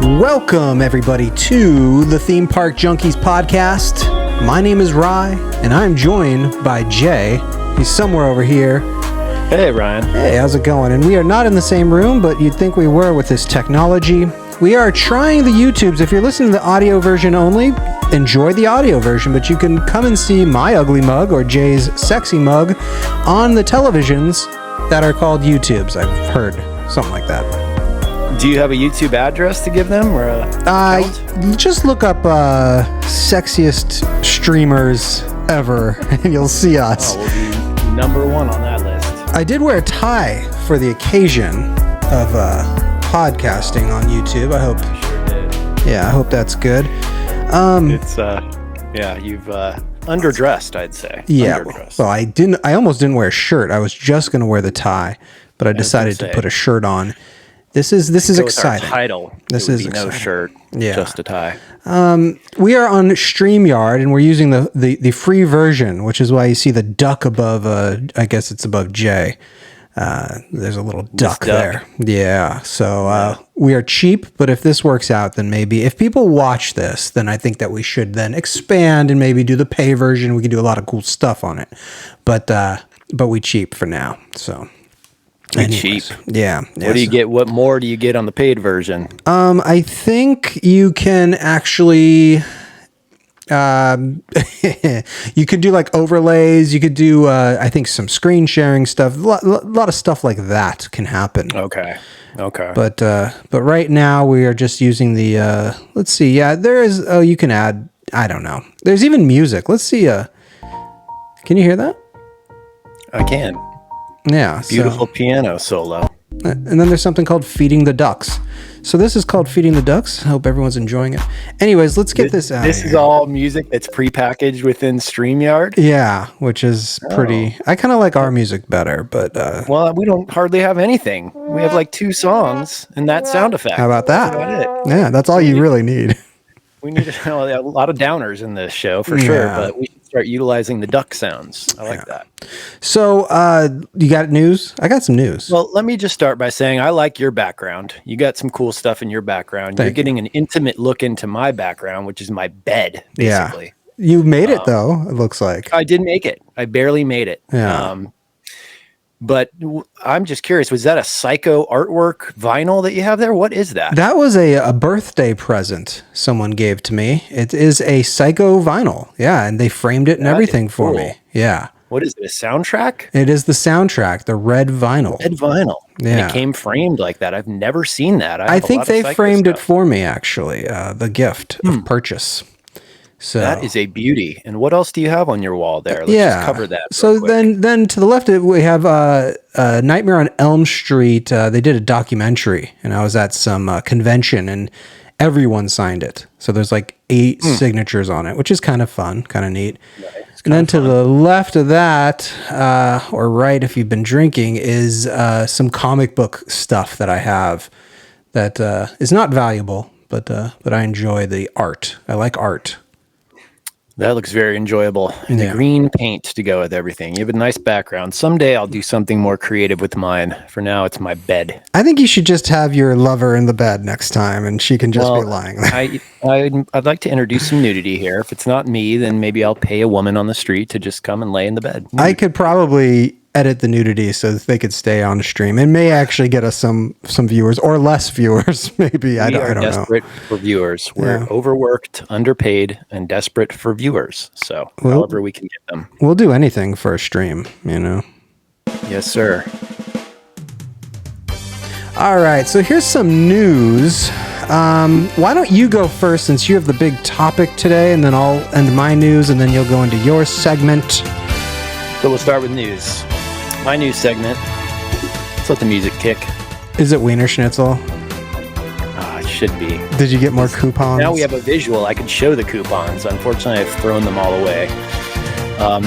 Welcome, everybody, to the Theme Park Junkies podcast. My name is Rye, and I'm joined by Jay. He's somewhere over here. Hey, Ryan. Hey, how's it going? And we are not in the same room, but you'd think we were with this technology. We are trying the YouTubes. If you're listening to the audio version only, enjoy the audio version, but you can come and see my ugly mug or Jay's sexy mug on the televisions that are called YouTubes. I've heard something like that. Do you have a YouTube address to give them, or just look up sexiest streamers ever, and you'll see us. Oh, we'll be number one on that list. I did wear a tie for the occasion of podcasting on YouTube. I hope. Sure did. Yeah, I hope that's good. You've underdressed, I'd say. Yeah. Underdressed. Well, I almost didn't wear a shirt. I was just going to wear the tie, but I decided to put a shirt on. This is exciting. Our title. This is exciting. No shirt, just a tie. We are on StreamYard, and we're using the free version, which is why you see the duck above. I guess it's above Jay. There's a little duck there. Yeah. So we are cheap, but if this works out, then maybe if people watch this, then I think that we should then expand and maybe do the pay version. We could do a lot of cool stuff on it, but we cheap for now. So. Cheap. Yeah. What do you get? What more do you get on the paid version? I think you can actually, you could do like overlays. You could do, I think, some screen sharing stuff. A lot of stuff like that can happen. Okay. But right now we are just using the. Let's see. Yeah, there is. Oh, you can add. I don't know. There's even music. Let's see. Can you hear that? I can. Yeah. Beautiful piano solo. And then there's something called Feeding the Ducks. So this is called Feeding the Ducks. I hope everyone's enjoying it. Anyways, let's get this out. This is all music that's prepackaged within StreamYard? Yeah, which is pretty... I kind of like our music better, but... Well, we don't hardly have anything. We have like 2 songs and that sound effect. How about that? That's about it. Yeah, that's all you really need. We need a lot of downers in this show for sure, but we should start utilizing the duck sounds. I like that. So, you got news? I got some news. Well, let me just start by saying I like your background. You got some cool stuff in your background. You're getting an intimate look into my background, which is my bed, basically. Yeah. You made it, though, it looks like. I did make it. I barely made it. Yeah. But I'm just curious, was that a Psycho artwork vinyl that you have there? What is that? That was a birthday present someone gave to me. It is a Psycho vinyl. Yeah, and they framed it and everything for me. Yeah. What is it, a soundtrack? It is the soundtrack, the red vinyl. Red vinyl. Yeah. And it came framed like that. I've never seen that. I think they framed it for me, actually, the gift of purchase. So that is a beauty. And what else do you have on your wall there? Let's just cover that. So then to the left, we have Nightmare on Elm Street. They did a documentary, and I was at some convention, and everyone signed it. So there's like 8 signatures on it, which is kind of fun, kind of neat. Nice. And then to the left of that, or right if you've been drinking, is some comic book stuff that I have that is not valuable, but I enjoy the art. I like art. That looks very enjoyable. And the green paint to go with everything. You have a nice background. Someday I'll do something more creative with mine. For now, it's my bed. I think you should just have your lover in the bed next time, and she can just be lying there. I'd like to introduce some nudity here. If it's not me, then maybe I'll pay a woman on the street to just come and lay in the bed. I could probably edit the nudity so that they could stay on stream. It may actually get us some viewers or less viewers, maybe. I don't know. We are desperate for viewers. We're overworked, underpaid, and desperate for viewers. So however we can get them. We'll do anything for a stream, you know? Yes, sir. All right, so here's some news. Why don't you go first since you have the big topic today, and then I'll end my news, and then you'll go into your segment. So we'll start with news. My news segment. Let's let the music kick. Is it Wiener Schnitzel? It should be. Did you get more coupons? Now we have a visual. I could show the coupons. Unfortunately, I've thrown them all away.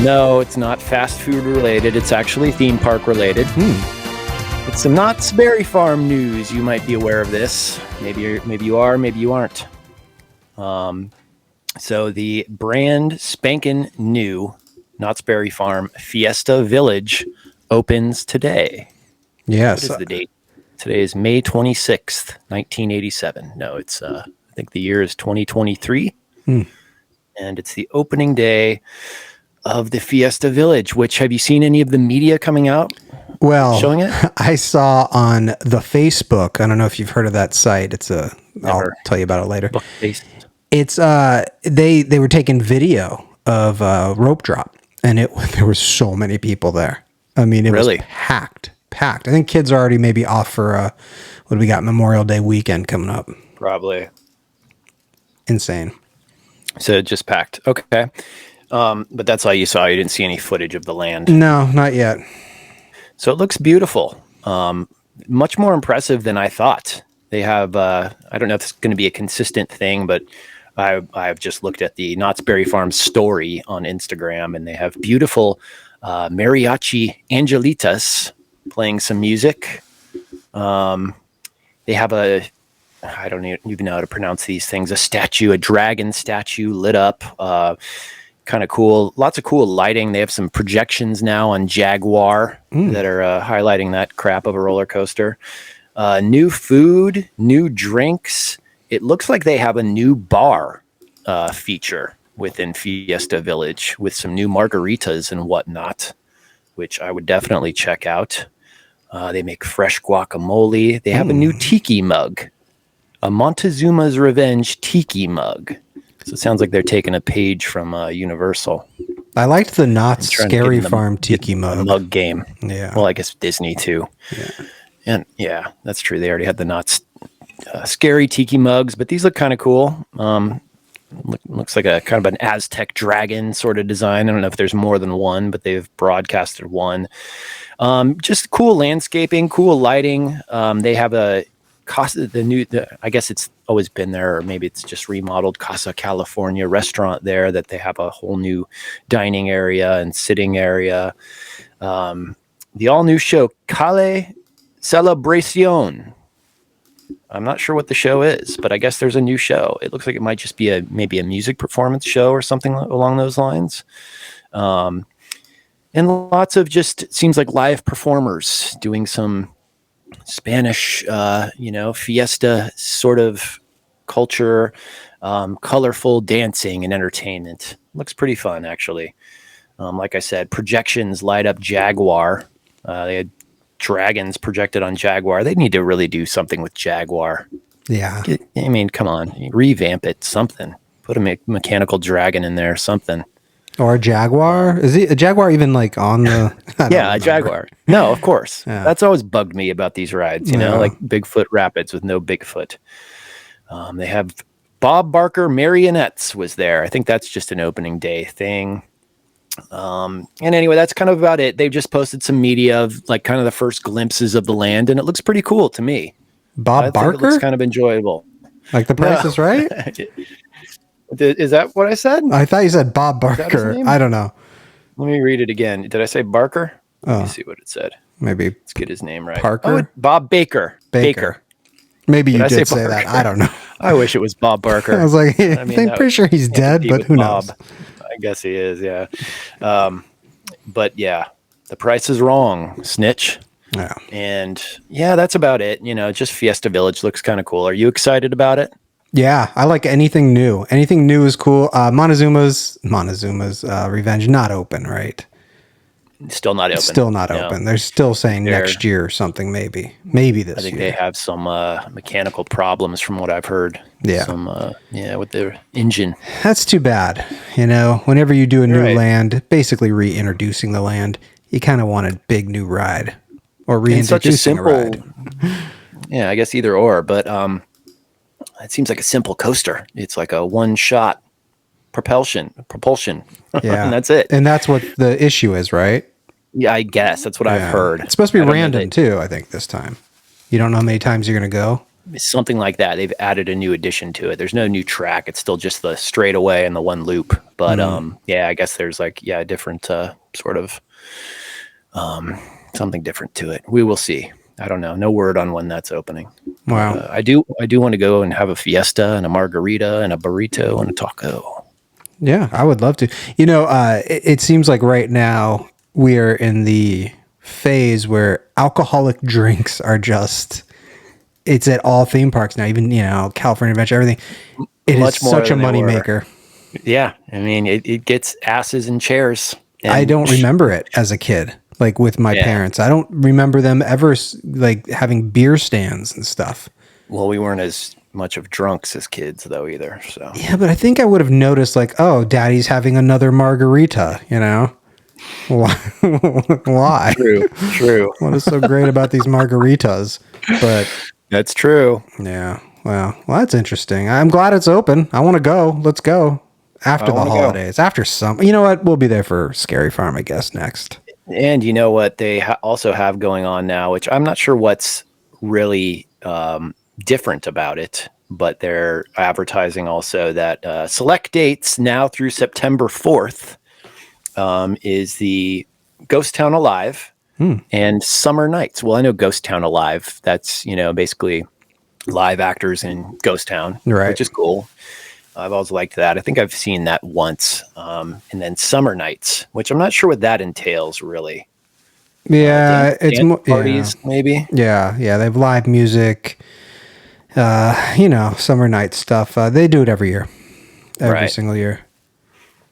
No, it's not fast food related. It's actually theme park related. It's some Knott's Berry Farm news. You might be aware of this. Maybe you are, maybe you aren't. So the brand spanking new Knott's Berry Farm Fiesta Village opens today. Yes. What is the date? Today is May 26th, 1987. No, it's, I think the year is 2023. And it's the opening day of the Fiesta Village, which, have you seen any of the media coming out? Well, showing it? I saw on the Facebook. I don't know if you've heard of that site. I'll tell you about it later. Book-based. It's they were taking video of rope drop, and there were so many people there. I mean, it was packed. I think kids are already maybe off for what do we got? Memorial Day weekend coming up. Probably. Insane. So just packed. Okay. But that's all you saw. You didn't see any footage of the land. No, not yet. So it looks beautiful. Much more impressive than I thought. They have, I don't know if it's going to be a consistent thing, but I've just looked at the Knott's Berry Farm story on Instagram, and they have beautiful mariachi angelitas playing some music. They have I don't even know how to pronounce these things, a dragon statue lit up. Kind of cool. Lots of cool lighting. They have some projections now on Jaguar that are highlighting that crap of a roller coaster. New food, new drinks. It looks like they have a new bar feature within Fiesta Village with some new margaritas and whatnot, which I would definitely check out. They make fresh guacamole. They have a new tiki mug, a Montezuma's Revenge tiki mug. So it sounds like they're taking a page from Universal. I liked the Knott's Scary Farm tiki mug game. Yeah. Well, I guess Disney too. Yeah. And yeah, that's true. They already had the Knott's scary tiki mugs, but these look kind of cool. Looks like a kind of an Aztec dragon sort of design. I don't know if there's more than one, but they've broadcasted one. Just cool landscaping, cool lighting. They have I guess it's always been there, or maybe it's just remodeled Casa California restaurant there that they have a whole new dining area and sitting area. The all new show, Calle Celebracion. I'm not sure what the show is, but I guess there's a new show. It looks like it might just be maybe a music performance show or something along those lines. And lots of it seems like live performers doing some Spanish, fiesta sort of culture, colorful dancing and entertainment. Looks pretty fun, actually. Like I said, projections light up Jaguar. They had dragons projected on Jaguar. They need to really do something with Jaguar. Yeah. I mean, come on, revamp it, something. Put a mechanical dragon in there, something. Or a Jaguar? Is a Jaguar even like on the... Yeah, a Jaguar. No, of course. Yeah. That's always bugged me about these rides, like Bigfoot Rapids with no Bigfoot. They have Bob Barker Marionettes was there. I think that's just an opening day thing. And anyway, that's kind of about it. They've just posted some media of like kind of the first glimpses of the land, and it looks pretty cool to me. Bob Barker? It looks kind of enjoyable. Like The Price is Right? Is that what I said? I thought you said Bob Barker. I don't know. Let me read it again. Did I say Barker? Let me see what it said. Maybe. Let's get his name right. Parker? Bob Baker. Baker. Maybe you did say that. I don't know. I wish it was Bob Barker. I was like, I'm pretty sure he's dead, but who knows? I guess he is, yeah. But yeah, The Price is Wrong, snitch. Yeah. And yeah, that's about it. Just Fiesta Village looks kind of cool. Are you excited about it? Yeah, I like anything new. Anything new is cool. Montezuma's Revenge, not open, right? Still not open. Still not open. They're still saying next year or something, maybe this year. I think they have some mechanical problems from what I've heard. Yeah. With their engine. That's too bad. Whenever you do a new land, basically reintroducing the land, you kind of want a big new ride or reintroducing a ride. Yeah, I guess either or, but it seems like a simple coaster. It's like a one-shot propulsion. Yeah. And that's it. And that's what the issue is, right? Yeah, I guess. That's what I've heard. It's supposed to be random, too, I think, this time. You don't know how many times you're going to go? Something like that. They've added a new addition to it. There's no new track. It's still just the straightaway and the one loop. But, I guess there's a different sort of something different to it. We will see. I don't know. No word on when that's opening. Wow. I do want to go and have a fiesta and a margarita and a burrito and a taco. Yeah, I would love to. It seems like right now we are in the phase where alcoholic drinks are just it's at all theme parks now, even, California Adventure, everything. It Much is more such a than they were. moneymaker. Yeah. I mean, it gets asses and chairs. And I don't remember it as a kid, like with my parents. I don't remember them ever like having beer stands and stuff. Well, we weren't as much of drunks as kids though either. So yeah, but I think I would have noticed like, oh, Daddy's having another margarita. Why? Why? True. What is so great about these margaritas? But that's true. Yeah. Well, that's interesting. I'm glad it's open. I want to go. Let's go after the holidays. After some, you know what? We'll be there for Scary Farm, I guess, next. And you know what they also have going on now, which I'm not sure what's really different about it, but they're advertising also that select dates now through September 4th is the Ghost Town Alive and Summer Nights. Well, I know Ghost Town Alive. That's, basically live actors in Ghost Town, right, which is cool. I've always liked that. I think I've seen that once. And then Summer Nights, which I'm not sure what that entails really. Yeah, it's more parties, maybe. Yeah, they have live music. Summer night stuff. They do it every year, every single year.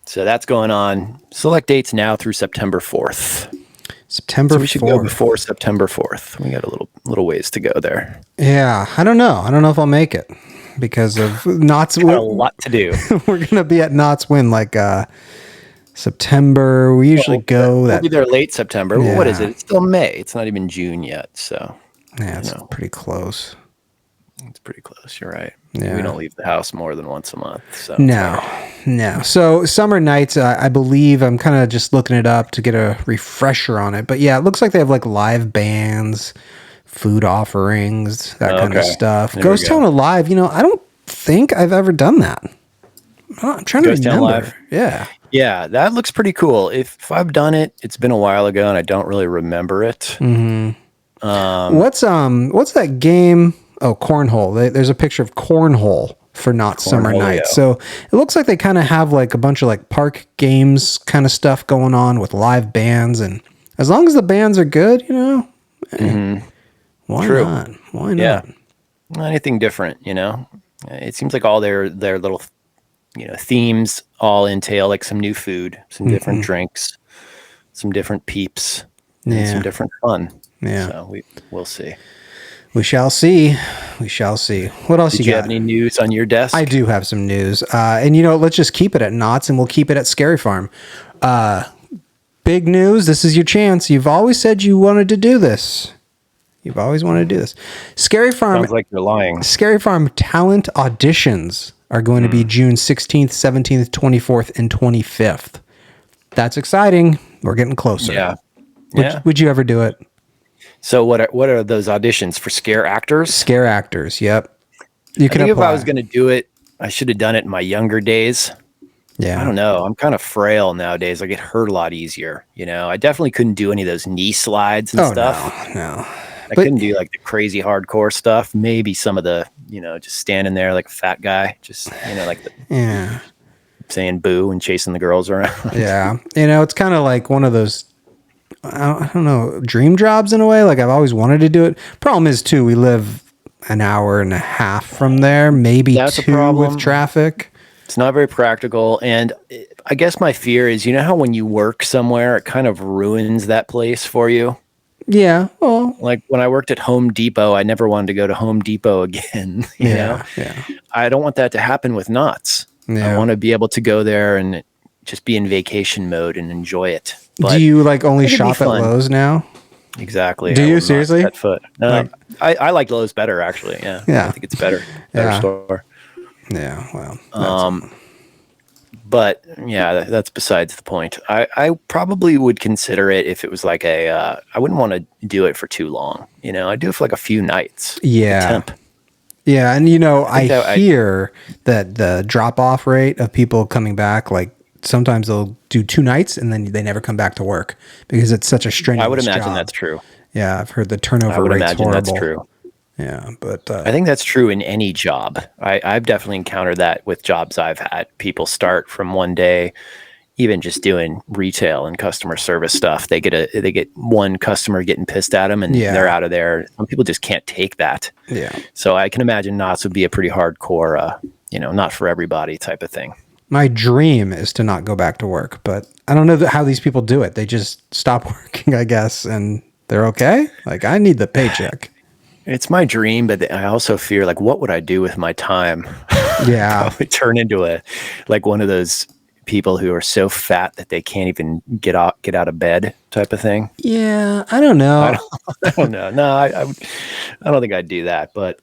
So that's going on. Select dates now through September 4th. September 4th. We should go before September 4th. We got a little ways to go there. Yeah, I don't know. I don't know if I'll make it because of Knott's Win. A lot to do. We're gonna be at Knott's Win like September. We usually go. We'll be there late September. Yeah. What is it? It's still May. It's not even June yet. So yeah, it's pretty close. It's pretty close. You're right. Yeah. We don't leave the house more than once a month. So No. So Summer Nights, I believe, I'm kind of just looking it up to get a refresher on it. But yeah, it looks like they have like live bands, food offerings, that kind of stuff. Ghost Town Alive, I don't think I've ever done that. I'm trying to remember. Live. Yeah. Yeah, that looks pretty cool. If I've done it, it's been a while ago and I don't really remember it. Mm-hmm. What's that game? Oh, Cornhole. There's a picture of Cornhole for Knott's Summer Nights. So it looks like they kind of have like a bunch of like park games kind of stuff going on with live bands. And as long as the bands are good, why not? Why not? Yeah. Anything different, It seems like all their little, themes all entail like some new food, some different drinks, some different peeps, and some different fun. Yeah. So we'll see. We shall see. We shall see. What else Did you have any news on your desk? I do have some news. And let's just keep it at Knott's and we'll keep it at Scary Farm. Big news. This is your chance. You've always said you wanted to do this. You've always wanted to do this. Scary Farm. Sounds like you're lying. Scary Farm talent auditions are going to be June 16th, 17th, 24th, and 25th. That's exciting. We're getting closer. Yeah. Would you ever do it? So what are those auditions for scare actors? Scare actors, yep. You can I think apply. if I was going to do it, I should have done it in my younger days. Yeah. I don't know. I'm kind of frail nowadays. I get hurt a lot easier. I definitely couldn't do any of those knee slides and stuff. No. I couldn't do like the crazy hardcore stuff. Maybe some of the, just standing there like a fat guy, just, like saying boo and chasing the girls around. Yeah. It's kind of like one of those, I don't know, dream jobs in a way. Like I've always wanted to do it. Problem is too, we live an hour and a half from there, maybe That's two a problem. with traffic. It's not very practical. And I guess my fear is, how when you work somewhere, it kind of ruins that place for you. Yeah. Well, like when I worked at Home Depot, I never wanted to go to Home Depot again. You know? Yeah. I don't want that to happen with Knott's. Yeah. I want to be able to go there and just be in vacation mode and enjoy it. But do you like only shop at Lowe's now? Exactly. Do you seriously? Set foot. No, I like Lowe's better actually. Yeah. I think it's better. Better store. Yeah. Well. But yeah, that's besides the point. I probably would consider it if it was like I wouldn't want to do it for too long. I'd do it for like a few nights. Yeah. Temp. Yeah. And I hear that the drop off rate of people coming back, like sometimes they'll do 2 nights and then they never come back to work because it's such a strenuous job. I would imagine that's true. Yeah. I've heard the turnover rate's horrible. That's true. Yeah, but I think that's true in any job. I've definitely encountered that with jobs I've had. People start from one day even just doing retail and customer service stuff, they get one customer getting pissed at them and they're out of there. Some people just can't take that. Yeah. So I can imagine Knott's would be a pretty hardcore, not for everybody type of thing. My dream is to not go back to work, but I don't know how these people do it. They just stop working, I guess, and they're okay. Like, I need the paycheck. It's my dream, but I also fear, like, what would I do with my time? Yeah. Probably turn into one of those people who are so fat that they can't even get out of bed type of thing. Yeah, I don't know. I don't know. No, I don't think I'd do that, but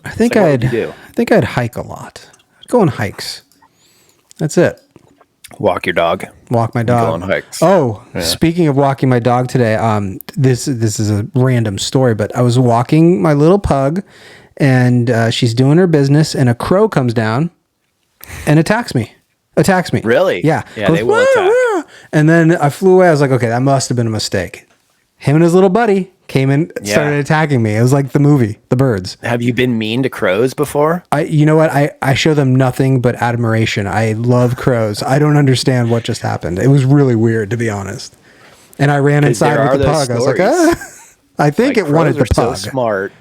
I think I'd hike a lot. I'd go on hikes. That's it. Walk your dog. Walk my dog. Go on hikes. Oh, yeah. Speaking of walking my dog today, this is a random story, but I was walking my little pug, and she's doing her business, and a crow comes down and attacks me. Really? Yeah. Yeah, they will attack. And then I flew away. I was like, okay, that must have been a mistake. Him and his little buddy came in, started attacking me. It was like the movie, The Birds. Have you been mean to crows before? You know what? I show them nothing but admiration. I love crows. I don't understand what just happened. It was really weird, to be honest. And I ran inside with the pug. Stories. I was like, I think it wanted the pug. So smart.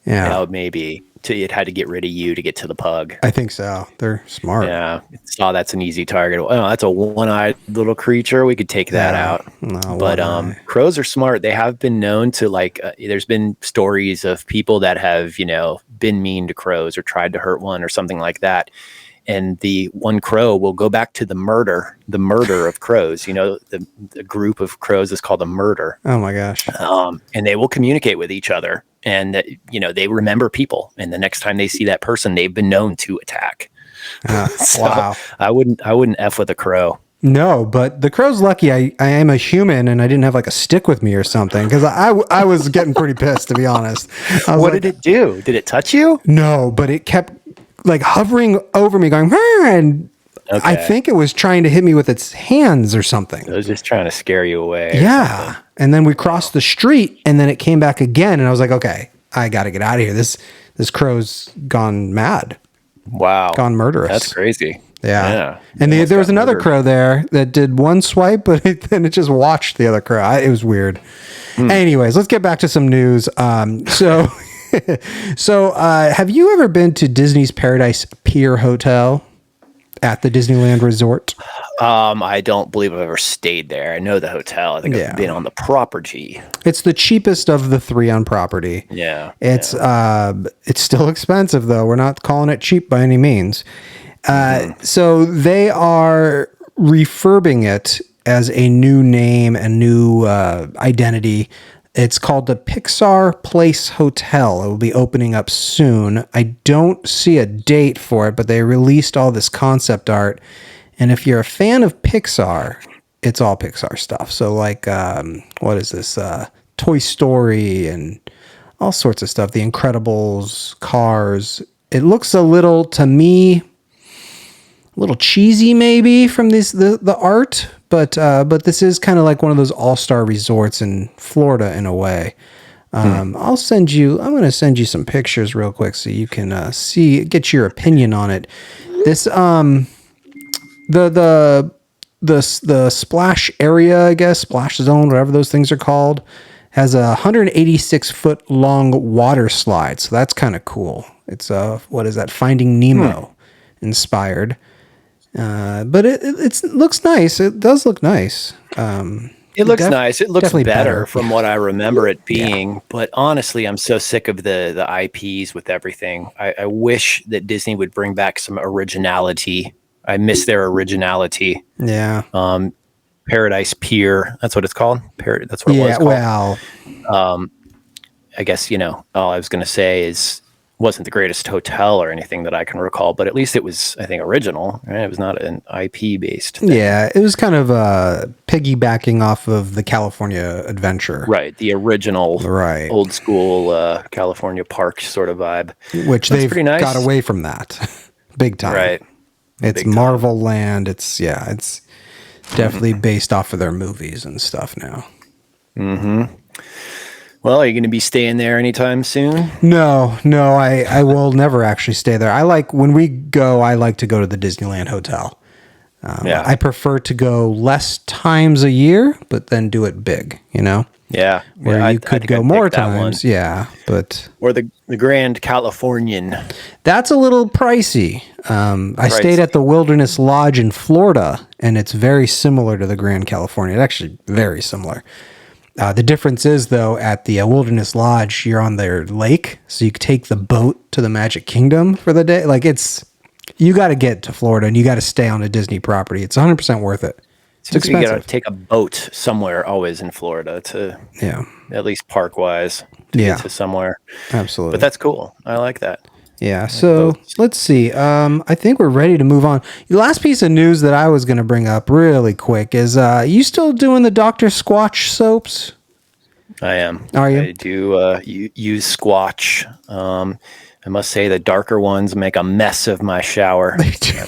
Yeah. Maybe it had to get rid of you to get to the pug. I think so. They're smart. Yeah. That's an easy target. Oh, that's a one-eyed little creature. We could take that out. No, but crows are smart. They have been known to, like, there's been stories of people that have, been mean to crows or tried to hurt one or something like that. And the one crow will go back to the murder of crows. The group of crows is called a murder. Oh my gosh. And they will communicate with each other, and they remember people. And the next time they see that person, they've been known to attack. Wow. I wouldn't F with a crow. No, but the crow's lucky I am a human and I didn't have like a stick with me or something, because I was getting pretty pissed, to be honest. What did it do? Did it touch you? No, but it kept like hovering over me going, and I think it was trying to hit me with its hands or something. It was just trying to scare you away. Yeah. And then we crossed the street and then it came back again, and I was like, okay, I got to get out of here. This crow's gone mad. Wow. Gone murderous. That's crazy. Yeah. And there was another crow there that did one swipe, but then it just watched the other crow. It was weird. Anyways, let's get back to some news. So have you ever been to Disney's Paradise Pier Hotel at the Disneyland Resort? I don't believe I've ever stayed there. I know the hotel. I think I've been on the property. It's the cheapest of the three on property. Yeah. It's still expensive though. We're not calling it cheap by any means. So they are refurbing it as a new name and new identity. It's called the Pixar Place Hotel. It will be opening up soon. I don't see a date for it, but they released all this concept art. And if you're a fan of Pixar, it's all Pixar stuff. So like, what is this? Toy Story and all sorts of stuff. The Incredibles, Cars. It looks a little, to me, a little cheesy maybe from the art, but this is kind of like one of those all-star resorts in Florida in a way. I'm going to send you some pictures real quick so you can get your opinion on it. This the splash area, I guess, splash zone, whatever those things are called, has a 186-foot long water slide. So that's kind of cool. It's what is that? Finding Nemo inspired. But it looks nice. It does look nice. It looks nice. It looks better from what I remember it being. Yeah. But honestly, I'm so sick of the IPs with everything. I wish that Disney would bring back some originality. I miss their originality. Yeah. Paradise Pier. That's what it's called. That's what it was called. Well, I guess, all I was going to say is wasn't the greatest hotel or anything that I can recall, but at least it was, I think, original. Right? It was not an IP based thing. Yeah, it was kind of piggybacking off of the California Adventure. Right, the original old school California park sort of vibe. Which they've got away from that big time. Right. It's Marvel Land. It's definitely based off of their movies and stuff now. Mm-hmm. Well, are you going to be staying there anytime soon? No, I will never actually stay there. When we go, I like to go to the Disneyland Hotel. I prefer to go less times a year, but then do it big, Yeah. Where you could go more times. Yeah. But or the Grand Californian. that's a little pricey. I stayed at the Wilderness Lodge in Florida, and it's very similar to the Grand California. It's actually very similar. The difference is, though, at the Wilderness Lodge, you're on their lake, so you can take the boat to the Magic Kingdom for the day. Like, you got to get to Florida, and you got to stay on a Disney property. It's 100% worth it. It's expensive. You got to take a boat somewhere, always in Florida, to at least park-wise, to get to somewhere. Absolutely. But that's cool. I like that. Yeah, so let's see. I think we're ready to move on. The last piece of news that I was going to bring up really quick is, you still doing the Dr. Squatch soaps? I am. Are you? I do use Squatch. I must say the darker ones make a mess of my shower.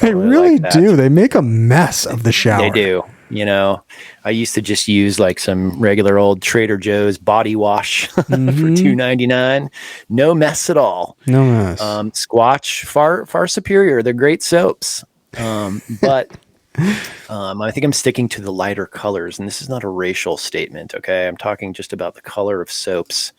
They really do. They make a mess of the shower. They do. I used to just use like some regular old Trader Joe's body wash for $2.99. No mess at all. No mess. Squatch, far superior. They're great soaps. But I think I'm sticking to the lighter colors, and this is not a racial statement. Okay. I'm talking just about the color of soaps,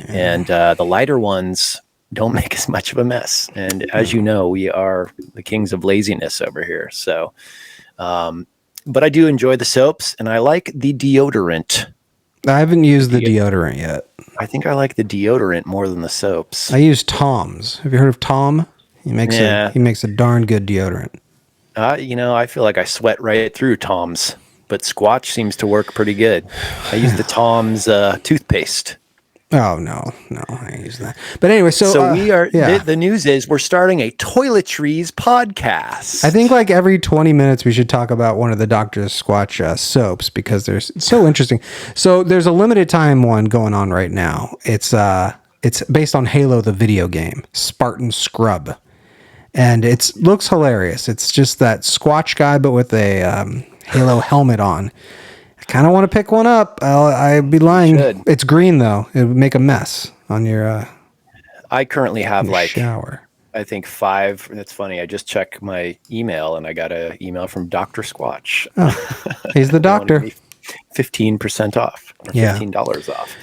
and the lighter ones don't make as much of a mess. And as you know, we are the kings of laziness over here. So, but I do enjoy the soaps, and I like the deodorant. I haven't used the deodorant yet. I think I like the deodorant more than the soaps. I use Tom's. Have you heard of Tom? He makes a darn good deodorant. I feel like I sweat right through Tom's, but Squatch seems to work pretty good. I use the Tom's toothpaste. Oh, no, I use that. But anyway, so we are, the news is we're starting a toiletries podcast. I think like every 20 minutes we should talk about one of the Dr. Squatch soaps because it's so interesting. So there's a limited time one going on right now. It's based on Halo, the video game, Spartan Scrub. And it looks hilarious. It's just that Squatch guy, but with a Halo helmet on. Kind of want to pick one up. I'd be lying. It's green though. It would make a mess on your. I currently have like shower. I think 5. That's funny. I just checked my email and I got an email from Dr. Squatch. Oh, he's the doctor. 15% off. Or $15 off.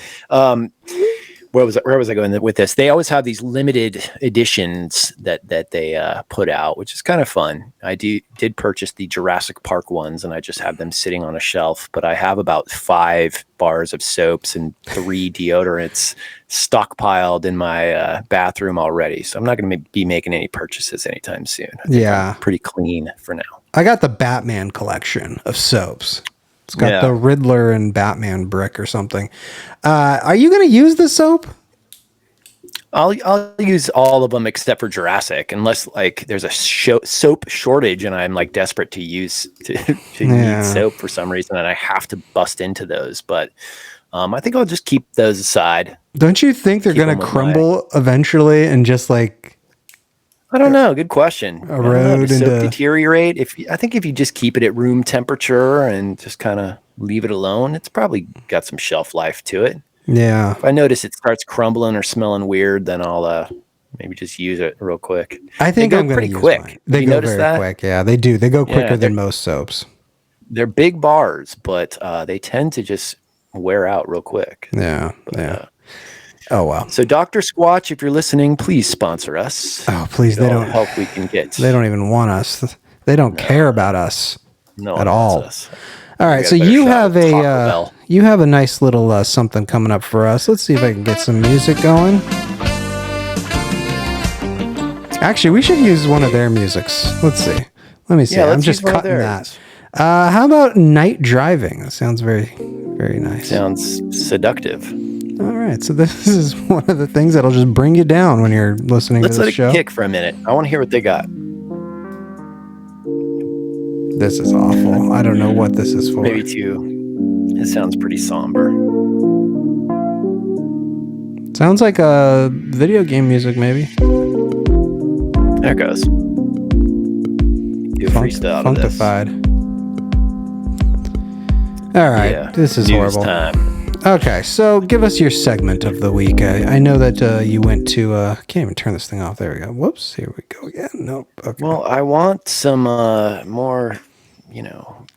Where was I going with this? They always have these limited editions that they put out, which is kind of fun. I did purchase the Jurassic Park ones, and I just have them sitting on a shelf. But I have about 5 bars of soaps and 3 deodorants stockpiled in my bathroom already. So I'm not going to be making any purchases anytime soon. I think I'm pretty clean for now. I got the Batman collection of soaps. It's got the Riddler and Batman brick or something. Are you going to use the soap? I'll use all of them except for Jurassic, unless like there's a soap shortage and I'm like desperate to use to need soap for some reason, and I have to bust into those. But I think I'll just keep those aside. Don't you think they're going to crumble eventually and just like? I don't know. Good question. Erode and deteriorate. I think if you just keep it at room temperature and just kind of leave it alone, it's probably got some shelf life to it. Yeah. If I notice it starts crumbling or smelling weird, then I'll maybe just use it real quick. I think I'm going to use quick. Mine. They go very quick. Yeah, they do. They go quicker than most soaps. They're big bars, but they tend to just wear out real quick. Yeah. Oh, wow. So Dr. Squatch, if you're listening, please sponsor us. Oh, please. They don't help we can get. They don't even want us. They don't care about us at all. Us. All right. So you have a nice little something coming up for us. Let's see if I can get some music going. Actually, we should use one of their musics. Let's see. Let me see. I'm just cutting that. How about night driving? That sounds very, very nice. Sounds seductive. All right, so this is one of the things that'll just bring you down when you're listening to the show. Let's let it kick for a minute. I want to hear what they got. This is awful. I don't know what this is for. Maybe 2. It sounds pretty somber. Sounds like a video game music, maybe. There it goes. Do a freestyle of this. Funkified. All right, this is news horrible. Time. Okay, so give us your segment of the week. I know that you went to... can't even turn this thing off. There we go. Whoops, here we go again. Nope. Okay. Well, I want some more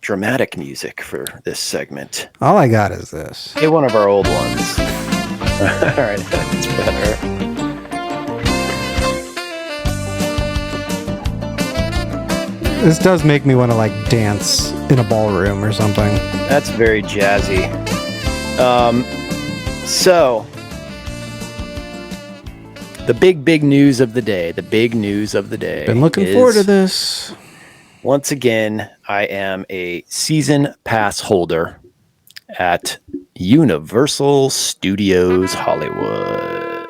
dramatic music for this segment. All I got is this. Hey, one of our old ones. All right, that's better. This does make me want to dance in a ballroom or something. That's very jazzy. So the big news of the day. Been looking forward to this. Once again, I am a season pass holder at Universal Studios Hollywood.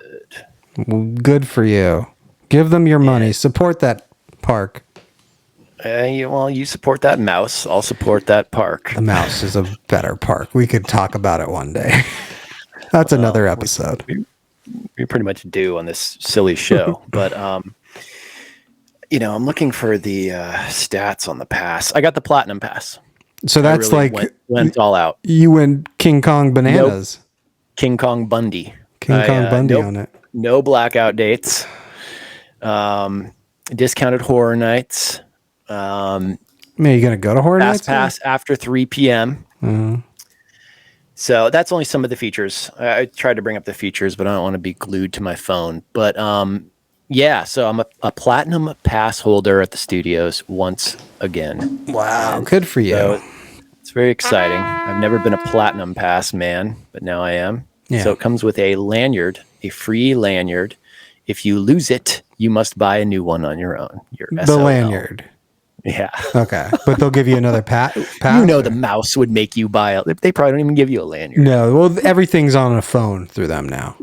Good for you. Give them your money. Support that park. You support that mouse. I'll support that park. The mouse is a better park. We could talk about it one day. That's another episode. We pretty much do on this silly show. But, I'm looking for the stats on the pass. I got the Platinum Pass. So that's really went all out. You went King Kong bananas. Nope. King Kong Bundy. Kong Bundy on it. No blackout dates. Discounted horror nights. Are you gonna go to horror nights? Pass after 3 p.m. Mm-hmm. So that's only some of the features. I tried to bring up the features, but I don't want to be glued to my phone. But so I'm a Platinum Pass holder at the studios once again. Wow, good for you. So it's very exciting. I've never been a Platinum Pass man, but now I am. Yeah. So it comes with a lanyard, a free lanyard. If you lose it, you must buy a new one on your own. The lanyard. Yeah. Okay. But they'll give you another pass? The mouse would make you buy it. They probably don't even give you a lanyard. No. Well, everything's on a phone through them now.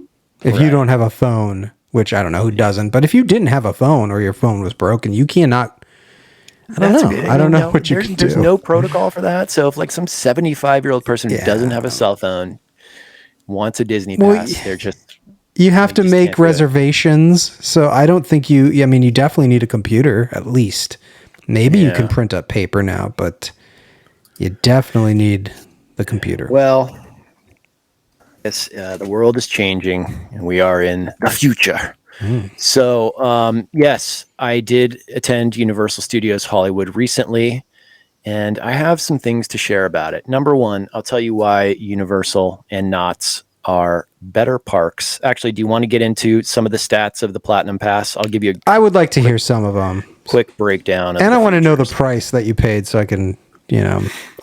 If you don't have a phone, which I don't know who doesn't, but if you didn't have a phone or your phone was broken, you cannot. I don't know what you can do. There's no protocol for that. So if some 75-year-old person who doesn't have a cell phone wants a Disney pass, they're just... You have to make reservations. So I don't think you definitely need a computer at least. Maybe you can print up paper now, but you definitely need the computer. Well, yes, the world is changing, and we are in the future. So, yes, I did attend Universal Studios Hollywood recently, and I have some things to share about it. Number one, I'll tell you why Universal and Knott's are better parks. Actually, do you want to get into some of the stats of the Platinum Pass? I'll give you I would like to hear some of them. Quick breakdown. And I want to know the price that you paid so I can,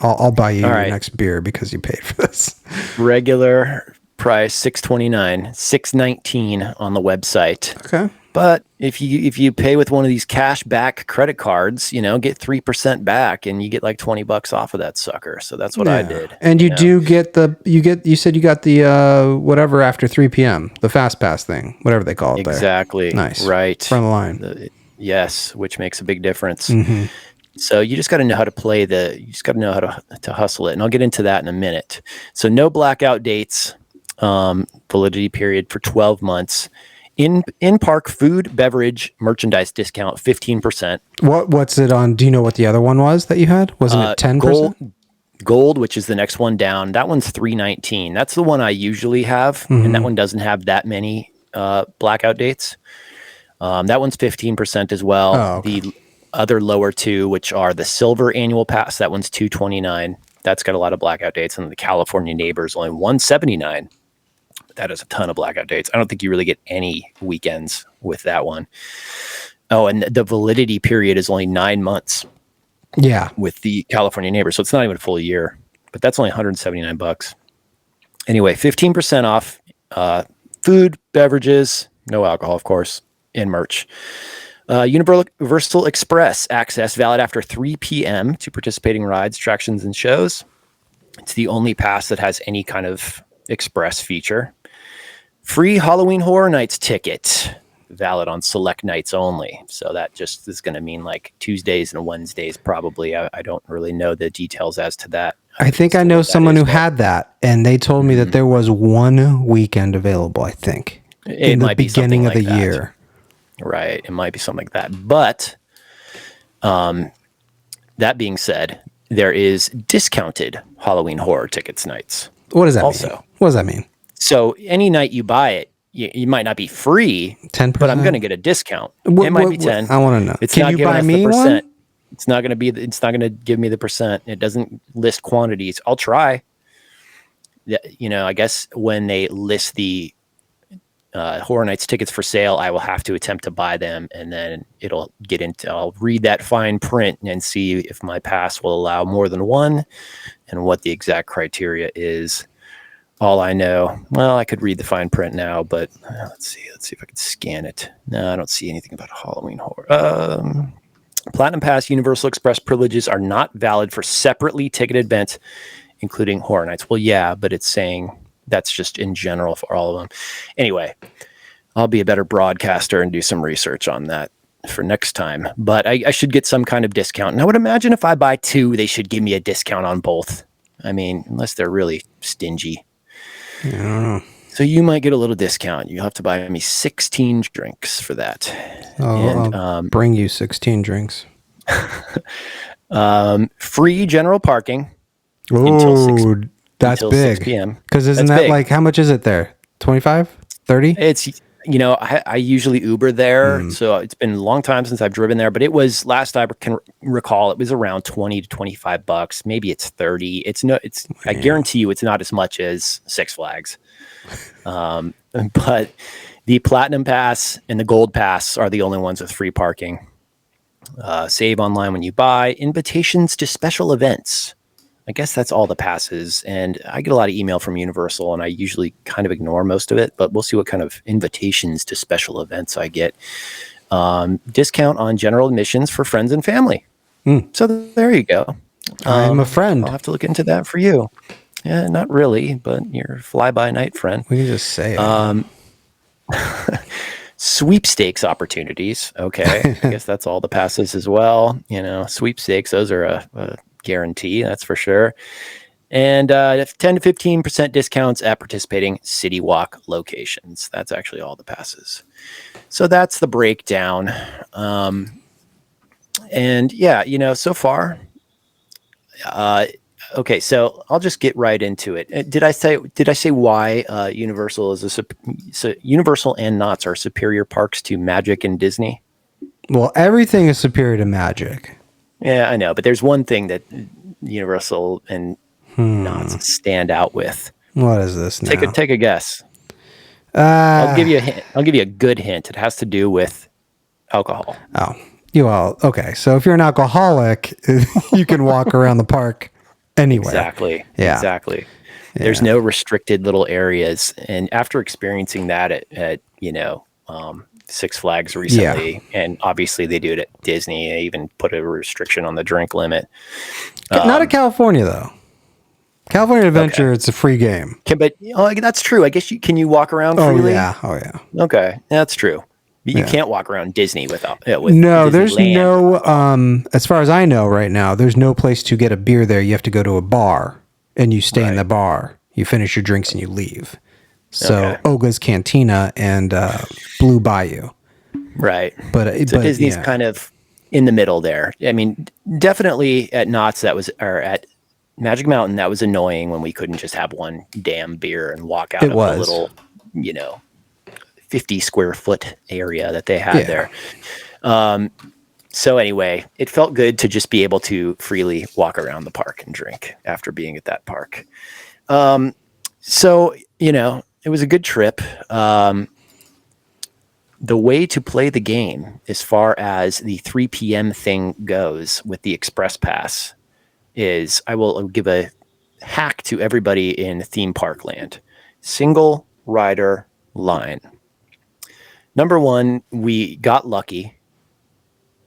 I'll buy you your next beer because you paid for this. Regular price $6.29, $6.19 on the website. Okay. But if you pay with one of these cash back credit cards, get 3% back and you get like $20 off of that sucker. So that's what I did. And you said you got the whatever after 3 p.m., the fast pass thing, whatever they call it there. Exactly. Nice. Right. Front of the line. Yes, which makes a big difference. Mm-hmm. So you just got to know how to play you just got to know how to hustle it. And I'll get into that in a minute. So no blackout dates, validity period for 12 months. In-park food, beverage, merchandise discount, 15%. What's it on? Do you know what the other one was that you had? Wasn't it 10%? Gold, which is the next one down. That one's $3.19. That's the one I usually have, and that one doesn't have that many blackout dates. That one's 15% as well. Oh, okay. The other lower two, which are the Silver Annual Pass, that one's $229. That's got a lot of blackout dates, and the California Neighbors only $179. That is a ton of blackout dates. I don't think you really get any weekends with that one. Oh, and the validity period is only 9 months. Yeah. With the California Neighbors. So it's not even a full year, but that's only $179. Anyway, 15% off food, beverages, no alcohol, of course, and merch. Universal Express access valid after 3 p.m. to participating rides, attractions, and shows. It's the only pass that has any kind of express feature. Free Halloween Horror Nights ticket, valid on select nights only. So that just is going to mean like Tuesdays and Wednesdays, probably. I don't really know the details as to that. I think I know someone who had that, and they told me that there was one weekend available, I think, in the beginning of the year. Right. It might be something like that. But that being said, there is discounted Halloween horror tickets nights. What does that mean? What does that mean? So any night you buy it, you might not be free, 10%, but I'm going to get a discount. It might be 10. I want to know. It's Can not you giving buy us me the percent. one? It's not going to give me the percent. It doesn't list quantities. I'll try. I guess when they list the Horror Nights tickets for sale, I will have to attempt to buy them, and then I'll read that fine print and see if my pass will allow more than one and what the exact criteria is. All I know, well, I could read the fine print now, but let's see if I can scan it. No, I don't see anything about Halloween horror. Platinum Pass Universal Express privileges are not valid for separately ticketed events, including Horror Nights. Well, yeah, but it's saying that's just in general for all of them. Anyway, I'll be a better broadcaster and do some research on that for next time. But I should get some kind of discount. And I would imagine if I buy 2, they should give me a discount on both. I mean, unless they're really stingy. I don't know. So you might get a little discount. You'll have to buy me 16 drinks for that. I'll bring you 16 drinks. Free general parking. Oh, that's big. 6 p.m. Because isn't that big. Like, how much is it there? 25? 30? It's, I usually Uber there. So it's been a long time since I've driven there, but it was, last I can recall, it was around 20 to 25 bucks. Maybe it's 30. I guarantee you it's not as much as Six Flags. But the Platinum Pass and the Gold Pass are the only ones with free parking. Save online when you buy. Invitations to special events. I guess that's all the passes. And I get a lot of email from Universal, and I usually kind of ignore most of it, but we'll see what kind of invitations to special events I get. Discount on general admissions for friends and family. So there you go. I'm a friend. I'll have to look into that for you. Yeah, not really, but you're a fly-by-night friend. We can just say it. Sweepstakes opportunities. Okay, I guess that's all the passes as well. Sweepstakes, those are a guarantee, that's for sure. And 10 to 15% discounts at participating City Walk locations. That's actually all the passes. So that's the breakdown. And yeah, so far, okay, so I'll just get right into it. Did I say why Universal Universal and Knott's are superior parks to Magic and Disney? Well, everything is superior to Magic. Yeah, I know, but there's one thing that Universal and Knott's stand out with. What is this now? Take a guess. I'll give you a hint. I'll give you a good hint. It has to do with alcohol. Oh, okay. So if you're an alcoholic, you can walk around the park anywhere. Exactly. Yeah. Exactly. Yeah. There's no restricted little areas. And after experiencing that at Six Flags recently, and obviously they do it at Disney. They even put a restriction on the drink limit. Not at California though. California Adventure, It's a free game. But that's true. I guess can you walk around freely? Oh yeah. Okay, that's true. You can't walk around Disney without. No, there's no. As far as I know, right now, there's no place to get a beer there. You have to go to a bar, and you stay in the bar. You finish your drinks and you leave. So Oga's Cantina and Blue Bayou. Right. But Disney's kind of in the middle there. I mean, definitely at Knott's or at Magic Mountain, that was annoying when we couldn't just have one damn beer and walk out of the little, 50 square foot area that they had there. So anyway, it felt good to just be able to freely walk around the park and drink after being at that park. So, it was a good trip. The way to play the game, as far as the 3 p.m. thing goes with the Express Pass, is I will give a hack to everybody in theme park land. Single rider line. Number one, we got lucky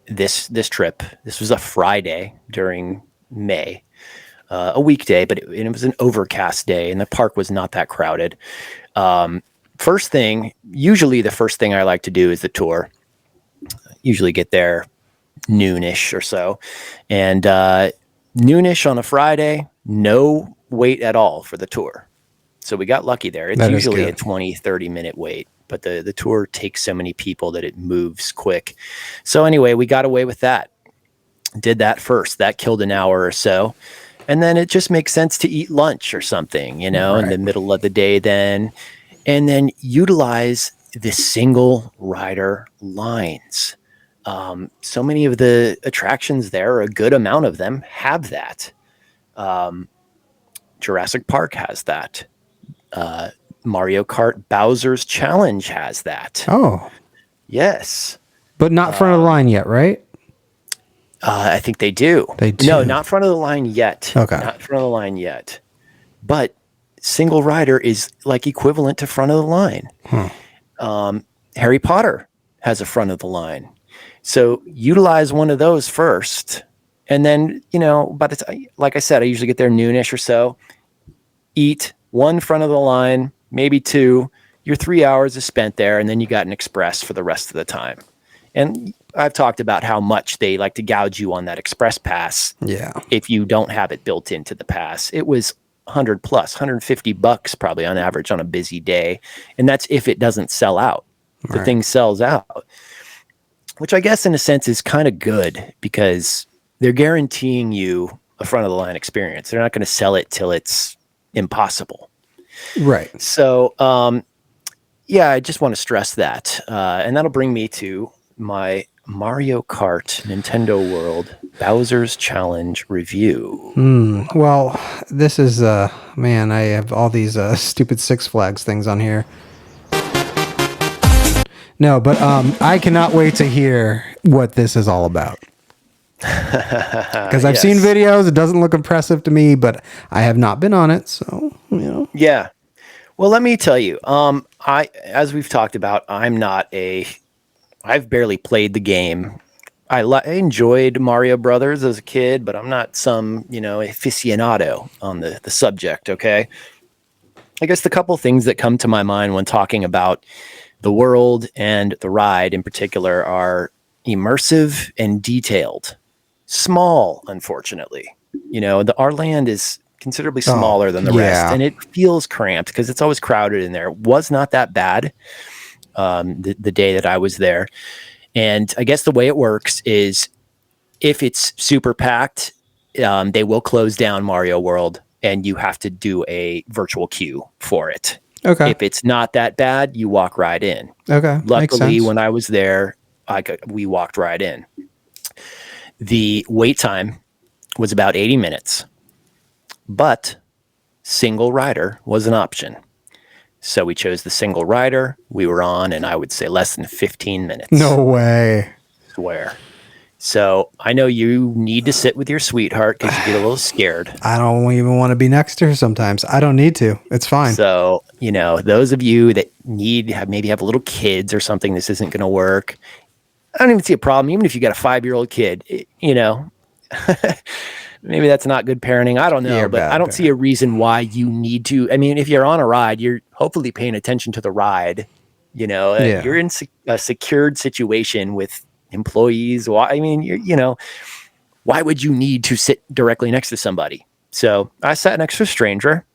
this trip. This was a Friday during May. A weekday, but it was an overcast day, and the park was not that crowded. Usually the first thing I like to do is the tour. Usually get there noonish or so. And noonish on a Friday, no wait at all for the tour. So we got lucky there. It's usually a 20, 30-minute wait, but the tour takes so many people that it moves quick. So anyway, we got away with that. Did that first. That killed an hour or so. And then it just makes sense to eat lunch or something, in the middle of the day then. And then utilize the single rider lines. So many of the attractions there, a good amount of them, have that. Jurassic Park has that. Mario Kart Bowser's Challenge has that. Oh, Yes. but not front of the line yet, right? I think they do. They do. No, not front of the line yet. Okay. Not front of the line yet. But single rider is like equivalent to front of the line. Harry Potter has a front of the line. So utilize one of those first. And then, by the time, like I said, I usually get there noonish or so. Eat one front of the line, maybe two. Your 3 hours is spent there, and then you got an express for the rest of the time. And I've talked about how much they like to gouge you on that express pass. Yeah. If you don't have it built into the pass, it was $150 probably on average on a busy day. And that's if it doesn't sell out. Right. The thing sells out, which I guess in a sense is kind of good because they're guaranteeing you a front of the line experience. They're not going to sell it till it's impossible. Right. So, yeah, I just want to stress that. And that'll bring me to my Mario Kart Nintendo World Bowser's Challenge review. Well, this is, man, I have all these stupid Six Flags things on here. No, but I cannot wait to hear what this is all about. Because I've seen videos. It doesn't look impressive to me, but I have not been on it. So, Yeah. Well, let me tell you, as we've talked about, I've barely played the game. I enjoyed Mario Brothers as a kid, but I'm not some, aficionado on the subject. Okay. I guess the couple things that come to my mind when talking about the world and the ride in particular are immersive and detailed. Small, unfortunately. Our land is considerably smaller than the rest, and it feels cramped because it's always crowded in there. It was not that bad the day that I was there. And I guess the way it works is if it's super packed, they will close down Mario World and you have to do a virtual queue for it. Okay. If it's not that bad, you walk right in. Okay. Luckily, when I was there, we walked right in. The wait time was about 80 minutes, but single rider was an option. So we chose the single rider. We were on, and I would say less than 15 minutes. No way. I swear. So I know you need to sit with your sweetheart because you get a little scared. I don't even want to be next to her sometimes. I don't need to. It's fine. So, those of you that maybe have little kids or something, this isn't going to work. I don't even see a problem. Even if you got a 5-year-old kid, maybe that's not good parenting. I don't know, but I don't see a reason why you need to. I mean, if you're on a ride, you're hopefully paying attention to the ride. You're in a secured situation with employees. I mean, why would you need to sit directly next to somebody? So I sat next to a stranger,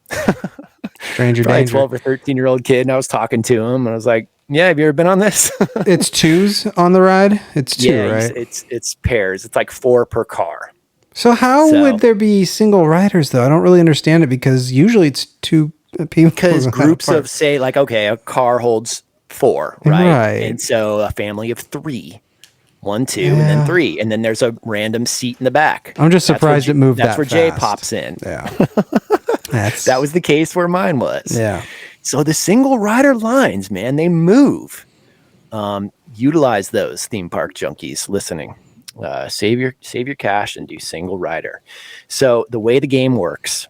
stranger probably danger. 12 or 13-year-old kid, and I was talking to him, and I was like, "Yeah, have you ever been on this?" It's twos on the ride. It's two, right? It's pairs. It's like 4 per car. So how would there be single riders though? I don't really understand it because usually it's 2 people. Because groups of say like, okay, a car holds 4, right? And so a family of 3. 1, 2, and then 3, and then there's a random seat in the back. I'm just surprised it moved that fast. That's where Jay pops in. Yeah, that was the case where mine was. Yeah. So the single rider lines, man, they move. Utilize those, theme park junkies listening. Save your cash and do single rider. So the way the game works,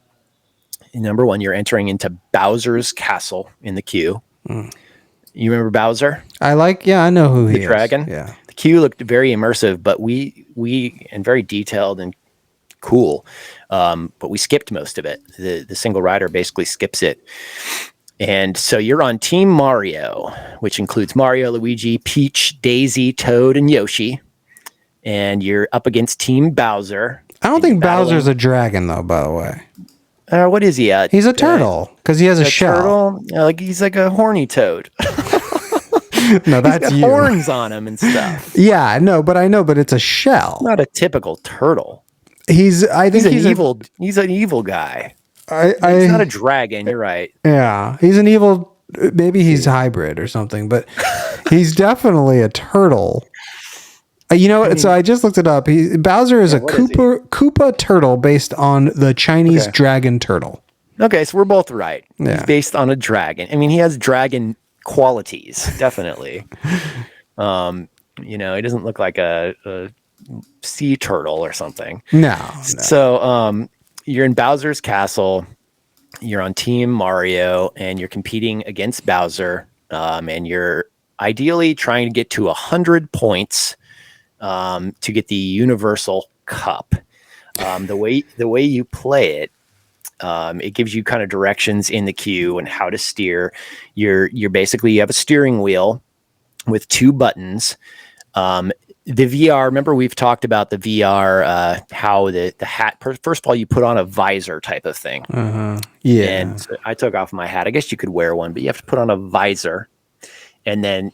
number 1, you're entering into Bowser's castle in the queue. You remember Bowser? I know who he is. The dragon? Yeah. The queue looked very immersive, but we and very detailed and cool. But we skipped most of it. The single rider basically skips it. And so you're on Team Mario, which includes Mario, Luigi, Peach, Daisy, Toad, and Yoshi. And you're up against Team Bowser. I don't think Bowser's a dragon, though, by the way. What is he? He's a turtle because he has a shell. Turtle? He's like a horny toad. No, that's he's got horns on him and stuff. Yeah, no, but I know, but it's a shell. Not a typical turtle. He's an evil guy. He's not a dragon. You're right. Yeah, he's an evil. Maybe he's hybrid or something, but he's definitely a turtle. You know what? So I just looked it up. Bowser is a Koopa turtle based on the Chinese dragon turtle. Okay, so we're both right. Yeah. He's based on a dragon. I mean, he has dragon qualities, definitely. He doesn't look like a sea turtle or something. No. So you're in Bowser's castle. You're on Team Mario, and you're competing against Bowser. And you're ideally trying to get to 100 points to get the Universal Cup. The way you play it, it gives you kind of directions in the queue and how to steer. You're basically, you have a steering wheel with 2 buttons. The VR, remember we've talked about the VR, how the hat, first of all, you put on a visor type of thing. Yeah. And so I took off my hat. I guess you could wear one, but you have to put on a visor. And then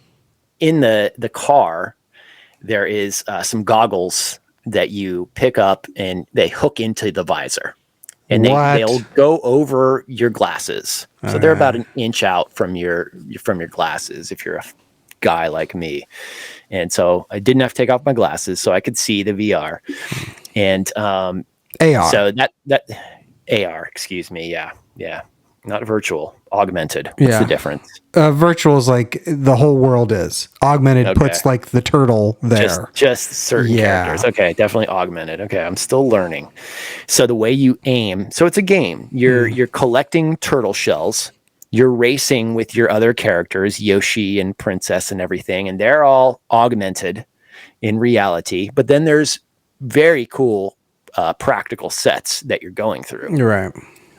in the car, there is some goggles that you pick up and they hook into the visor. And they'll go over your glasses. So they're about an inch out from your glasses if you're a guy like me. And so I didn't have to take off my glasses so I could see the VR. And AR. So that AR, excuse me. Yeah. Not virtual, augmented. What's the difference? Virtual is like the whole world is. Augmented puts like the turtle there. Just certain characters. Okay, definitely augmented. Okay, I'm still learning. So the way you aim, so it's a game. You're collecting turtle shells. You're racing with your other characters, Yoshi and Princess and everything, and they're all augmented in reality. But then there's very cool practical sets that you're going through. Right.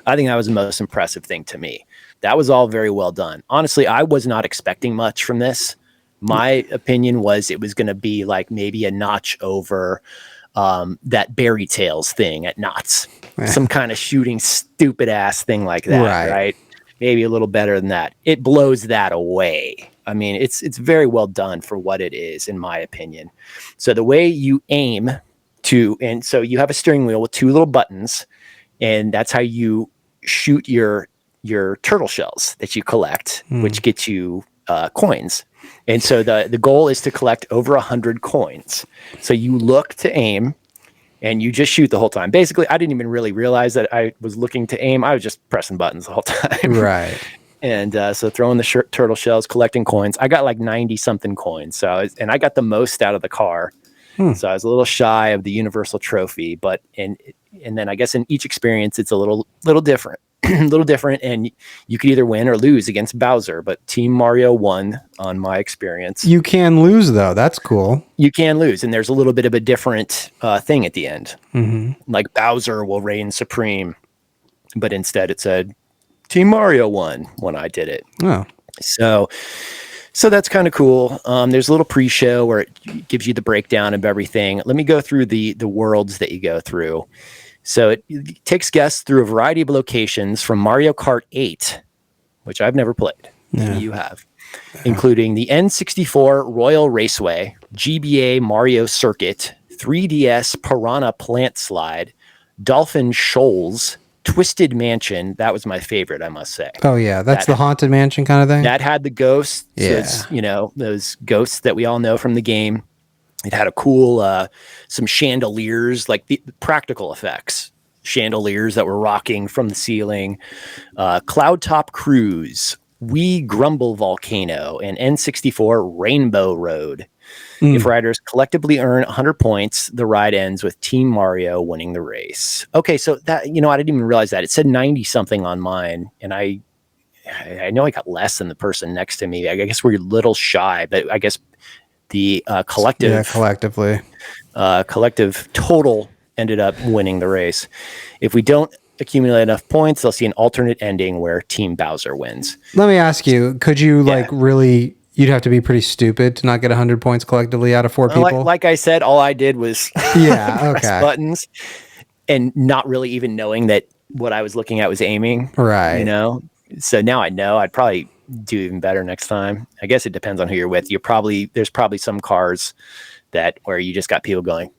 I think that was the most impressive thing to me. That was all very well done. Honestly, I was not expecting much from this. My opinion was it was going to be like maybe a notch over that Berry Tales thing at Knott's. Some kind of shooting stupid ass thing like that, right? Maybe a little better than that. It blows that away. I mean, it's very well done for what it is, in my opinion. So the way you aim and so you have a steering wheel with 2 little buttons, and that's how you shoot your turtle shells that you collect, which gets you coins. And so the goal is to collect over 100 coins. So you look to aim and you just shoot the whole time. Basically, I didn't even really realize that I was looking to aim. I was just pressing buttons the whole time. Right. And so throwing the turtle shells, collecting coins. I got like 90 something coins. And I got the most out of the car. So I was a little shy of the Universal Trophy, but and then I guess in each experience it's a little different. A little different, and you could either win or lose against Bowser, but Team Mario won on my experience. You can lose, though. That's cool. You can lose, and there's a little bit of a different thing at the end. Like Bowser will reign supreme, but instead it said Team Mario won when I did it. Oh. So that's kind of cool. There's a little pre-show where it gives you the breakdown of everything. Let me go through the worlds that you go through. So it takes guests through a variety of locations from Mario Kart 8, which I've never played. Maybe you have. Including the N64 Royal Raceway, GBA Mario Circuit, 3DS Piranha Plant Slide, Dolphin Shoals, Twisted Mansion. That was my favorite, I must say. Oh, yeah. That's the Haunted Mansion kind of thing? That had the ghosts. Those ghosts that we all know from the game. It had a cool, some chandeliers, like the practical effects. Chandeliers that were rocking from the ceiling. Cloud Top Cruise, Wii Grumble Volcano, and N64 Rainbow Road. If riders collectively earn 100 points, the ride ends with Team Mario winning the race. Okay, so that, I didn't even realize that. It said 90 something on mine, and I know I got less than the person next to me. I guess we're a little shy, but I guess the collective total ended up winning the race. If we don't accumulate enough points, they'll see an alternate ending where Team Bowser wins. Let me ask you, could you you'd have to be pretty stupid to not get 100 points collectively out of 4 people? Like I said, all I did was press buttons and not really even knowing that what I was looking at was aiming. Right. So now I know I'd probably do even better next time. I guess it depends on who you're with. There's probably some cars where you just got people going,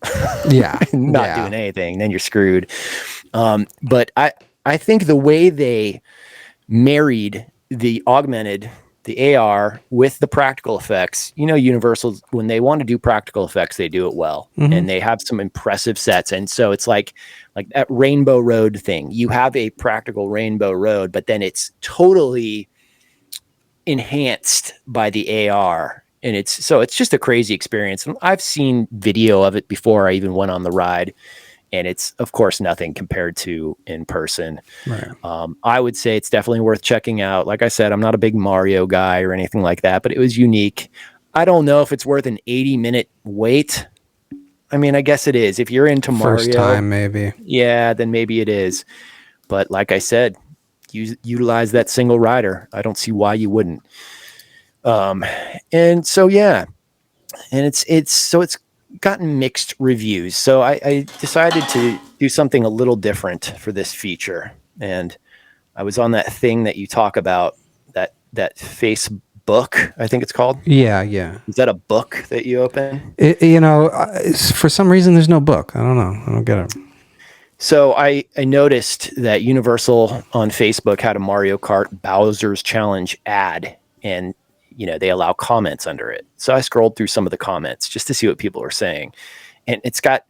not doing anything. Then you're screwed. But I think the way they married the augmented the AR with the practical effects. Universal, when they want to do practical effects, they do it well, and they have some impressive sets. And so it's like that Rainbow Road thing. You have a practical Rainbow Road, but then it's totally enhanced by the AR, and it's just a crazy experience. And I've seen video of it before I even went on the ride, and it's of course nothing compared to in person. Right. I would say it's definitely worth checking out. Like I said, I'm not a big Mario guy or anything like that, but it was unique. I don't know if it's worth an 80-minute wait. I mean, I guess it is. If you're into Mario, first time maybe. Yeah, then maybe it is. But like I said, utilize that single rider. I don't see why you wouldn't. And so yeah, and it's gotten mixed reviews. So I decided to do something a little different for this feature, and I was on that thing that you talk about, that Facebook, I think it's called. Yeah. Is that a book that you open? For some reason there's no book. I don't know. I don't get it. So I noticed that Universal on Facebook had a Mario Kart Bowser's Challenge ad, and they allow comments under it. So I scrolled through some of the comments just to see what people were saying, and it's got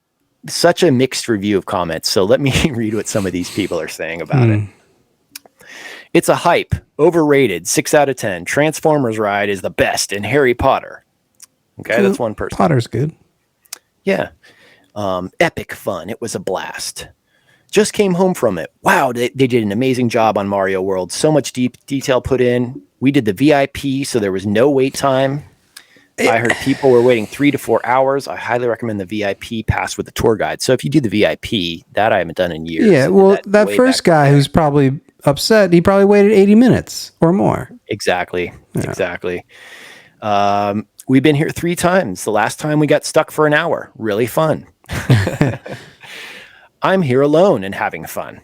such a mixed review of comments. So let me read what some of these people are saying about it. It's a hype, overrated, 6 out of 10. Transformers ride is the best in Harry Potter. Okay, that's one person. Potter's good. Yeah. Epic fun. It was a blast. Just came home from it. Wow, they did an amazing job on Mario World. So much deep detail put in. We did the VIP, so there was no wait time. I heard people were waiting 3 to 4 hours. I highly recommend the VIP pass with the tour guide. So if you do the VIP, that I haven't done in years. Yeah, well, that first guy who's probably upset, he probably waited 80 minutes or more. Exactly. We've been here 3 times. The last time we got stuck for an hour. Really fun. I'm here alone and having fun.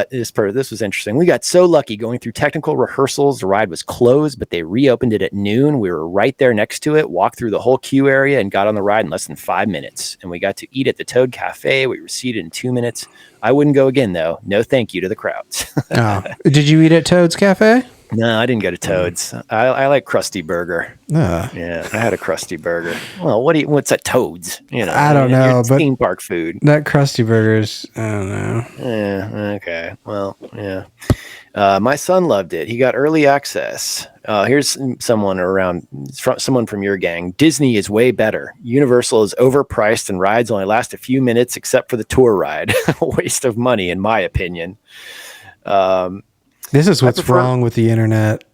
This was interesting. We got so lucky going through technical rehearsals. The ride was closed, but they reopened it at noon. We were right there next to it, walked through the whole queue area, and got on the ride in less than 5 minutes. And we got to eat at the Toad Cafe. We were seated in 2 minutes. I wouldn't go again, though. No thank you to the crowds. Oh. Did you eat at Toad's Cafe? No, I didn't go to Toad's. I like Krusty Burger. Yeah, I had a Krusty Burger. Well, what's at Toad's? I don't know, but theme park food. That Krusty Burger's, I don't know. Yeah, okay. Well, yeah. My son loved it. He got early access. Here's someone from your gang. Disney is way better. Universal is overpriced and rides only last a few minutes, except for the tour ride. A waste of money, in my opinion. This is what's wrong with the internet.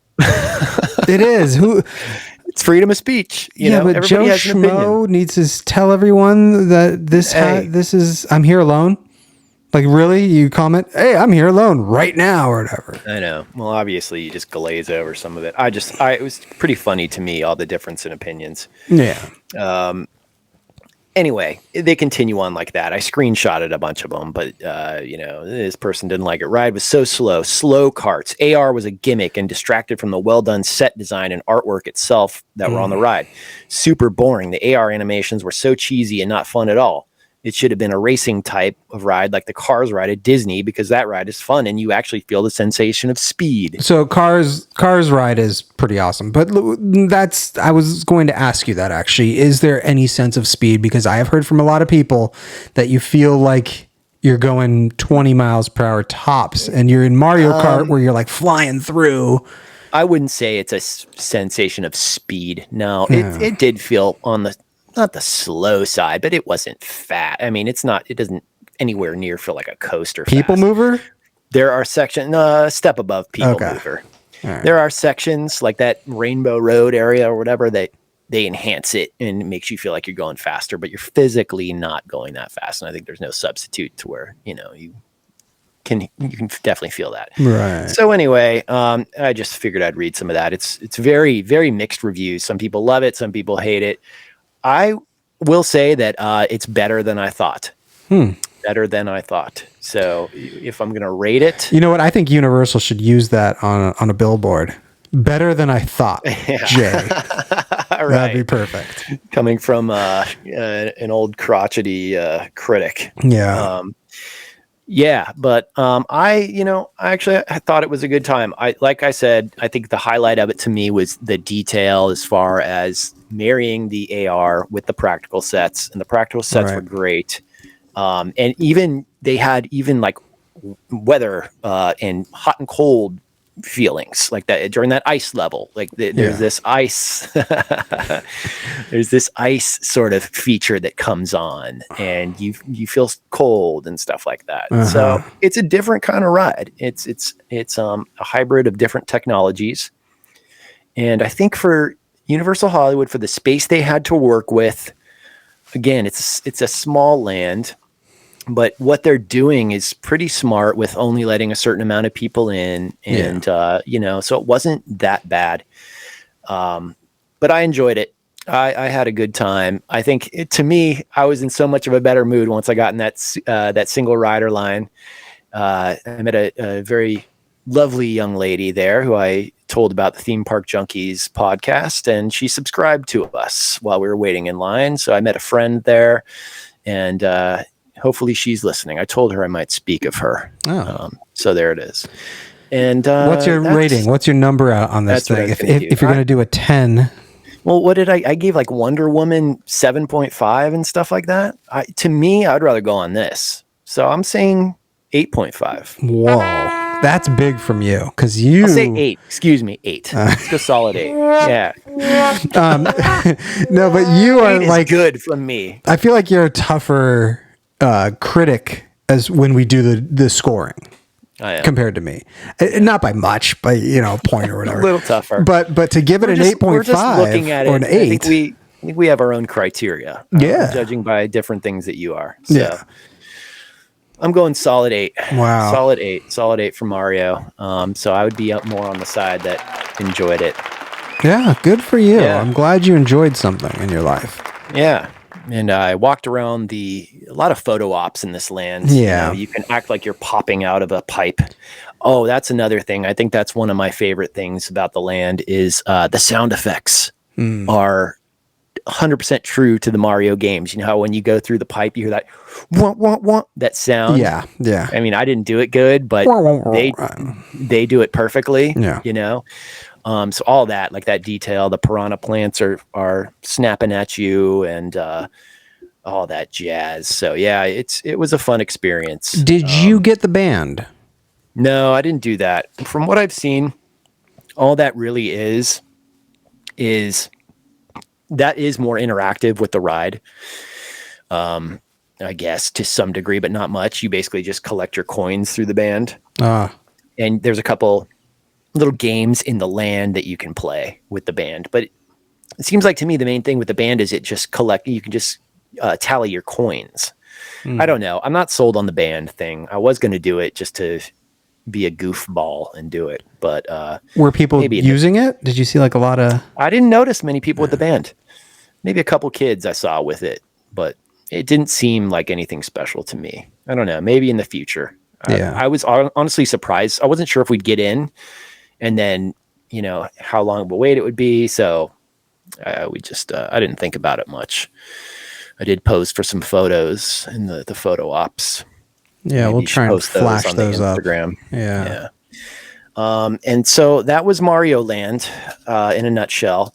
It is. It's freedom of speech. But Joe Schmo needs to tell everyone that this is. I'm here alone. Like, really? You comment, "Hey, I'm here alone right now," or whatever. I know. Well, obviously, you just glaze over some of it. It was pretty funny to me, all the difference in opinions. Yeah. Anyway, they continue on like that. I screenshotted a bunch of them, but this person didn't like it. Ride was so slow carts. AR was a gimmick and distracted from the well-done set design and artwork itself that were on the ride. Super boring. The AR animations were so cheesy and not fun at all. It should have been a racing type of ride like the Cars ride at Disney, because that ride is fun and you actually feel the sensation of speed. So Cars ride is pretty awesome. But I was going to ask you that actually. Is there any sense of speed? Because I have heard from a lot of people that you feel like you're going 20 miles per hour tops, and you're in Mario Kart where you're like flying through. I wouldn't say it's a sensation of speed. No, it did feel on not the slow side, but it wasn't fast. I mean, it doesn't anywhere near feel like a coaster. People mover? There are sections, step above people mover. Right. There are sections like that Rainbow Road area or whatever that they enhance it and it makes you feel like you're going faster, but you're physically not going that fast. And I think there's no substitute to where, you can definitely feel that. Right. So anyway, I just figured I'd read some of that. It's very, very mixed reviews. Some people love it. Some people hate it. I will say that it's better than I thought. Better than I thought. So if I'm going to rate it... You know what? I think Universal should use that on a billboard. Better than I thought, Jay. Right. That'd be perfect. Coming from an old crotchety critic. Yeah. Yeah, but I thought it was a good time. Like I said, I think the highlight of it to me was the detail as far as marrying the AR with the practical sets, and the practical sets were Right. great. And even they had even like weather and hot and cold feelings like that during that ice level. Like there's this ice, there's this ice sort of feature that comes on, and you feel cold and stuff like that. So it's a different kind of ride. It's a hybrid of different technologies, and I think for Universal Hollywood, for the space they had to work with, again, it's a small land. But what they're doing is pretty smart with only letting a certain amount of people in. And, so it wasn't that bad. But I enjoyed it. I had a good time. I think to me, I was in so much of a better mood once I got in that single rider line. I met a very lovely young lady there who I told about the Theme Park Junkies podcast, and she subscribed to us while we were waiting in line. So I met a friend there, and, hopefully she's listening. I told her I might speak of her. So there it is. And what's your rating? What's your number out on this thing? If you're going to do a 10. Well, what did I gave like Wonder Woman 7.5 and stuff like that. To me, I'd rather go on this. So I'm saying 8.5. Whoa. That's big from you, because I'll say 8. Excuse me, 8. Let's go solid 8. Yeah. No, but you are like good from me. I feel like you're a tougher critic as when we do the scoring compared to me, not by much, by point or whatever. A little tougher, but to give it an 8.5 or an 8, I think we have our own criteria. Yeah, judging by different things that you are. So I'm going solid 8. Wow, solid 8 for Mario. So I would be up more on the side that enjoyed it. Yeah, good for you. Yeah. I'm glad you enjoyed something in your life. Yeah. And I walked around a lot of photo ops in this land. Yeah. You can act like you're popping out of a pipe. Oh, that's another thing. I think that's one of my favorite things about the land is the sound effects are 100% true to the Mario games. You know how when you go through the pipe, you hear that wah, wah, wah, that sound? Yeah. I mean, I didn't do it good, but they do it perfectly. Yeah. So all that, like that detail, the piranha plants are snapping at you, and all that jazz. So yeah, it was a fun experience. Did you get the band? No, I didn't do that. From what I've seen, all that really is that is more interactive with the ride. I guess to some degree, but not much. You basically just collect your coins through the band. And there's a couple little games in the land that you can play with the band, but it seems like to me the main thing with the band is you can just tally your coins. I don't know, I'm not sold on the band thing. I was going to do it just to be a goofball and do it, but were people using it? Did you see like a lot of I didn't notice many people with the band. Maybe a couple kids I saw with it, but it didn't seem like anything special to me. I don't know, maybe in the future. I was honestly surprised. I wasn't sure if we'd get in, and then, how long of a wait it would be. So I didn't think about it much. I did post for some photos in the photo ops. Yeah, Maybe we'll try and flash those on up. Instagram. Yeah. And so that was Mario Land in a nutshell.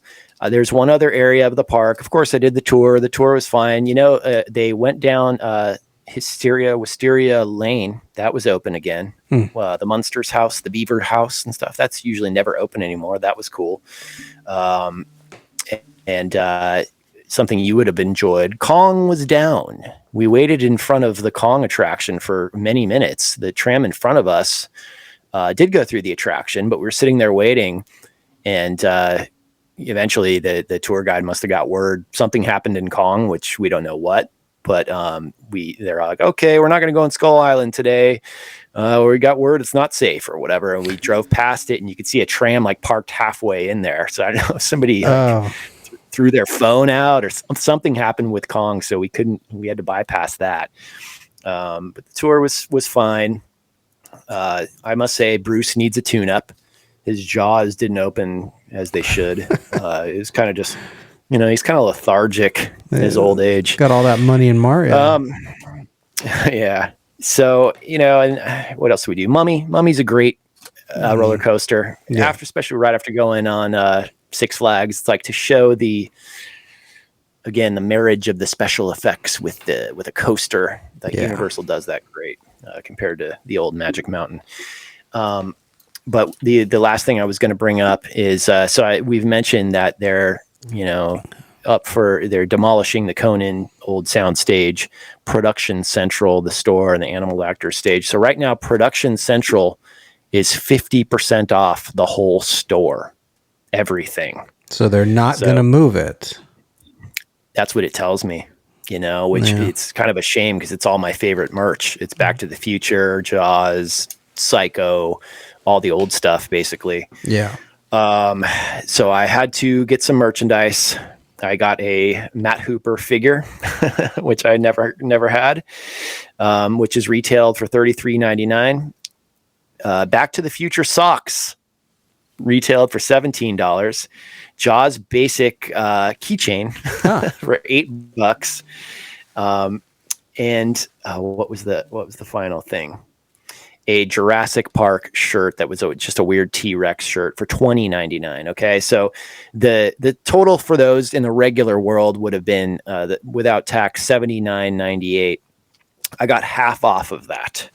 There's one other area of the park. Of course, I did the tour. The tour was fine. They went down Wisteria Lane. That was open again. The Munsters house, the Beaver house and stuff. That's usually never open anymore. That was cool. And something you would have enjoyed. Kong was down. We waited in front of the Kong attraction for many minutes. The tram in front of us did go through the attraction, but we were sitting there waiting, and eventually the tour guide must have got word something happened in Kong, which we don't know what. But they're like, okay, we're not going to go on Skull Island today. We got word it's not safe or whatever. And we drove past it, and you could see a tram like parked halfway in there. So I don't know if somebody threw their phone out or something happened with Kong. So we had to bypass that. But the tour was fine. I must say Bruce needs a tune-up. His jaws didn't open as they should. It was kind of just, he's kind of lethargic in his old age. Got all that money in Mario. Yeah. So, and what else do we do? Mummy's a great roller coaster. Yeah. Especially right after going on Six Flags, it's like to show the marriage of the special effects with a coaster. Like Universal does that great compared to the old Magic Mountain. But the last thing I was going to bring up is we've mentioned that they're they're demolishing the Conan old sound stage, Production Central, the store, and the Animal Actor stage. So right now, Production Central is 50% off the whole store, everything. So they're not going to move it. That's what it tells me, which it's kind of a shame because it's all my favorite merch. It's Back to the Future, Jaws, Psycho, all the old stuff, basically. Yeah. So I had to get some merchandise. I got a Matt Hooper figure, which I never had, which is retailed for $33.99. Back to the Future socks, retailed for $17. Jaws basic keychain for $8. And what was the final thing? A Jurassic Park shirt that was just a weird T-Rex shirt for $20.99. Okay, so the total for those in the regular world would have been without tax $79.98. I got half off of that,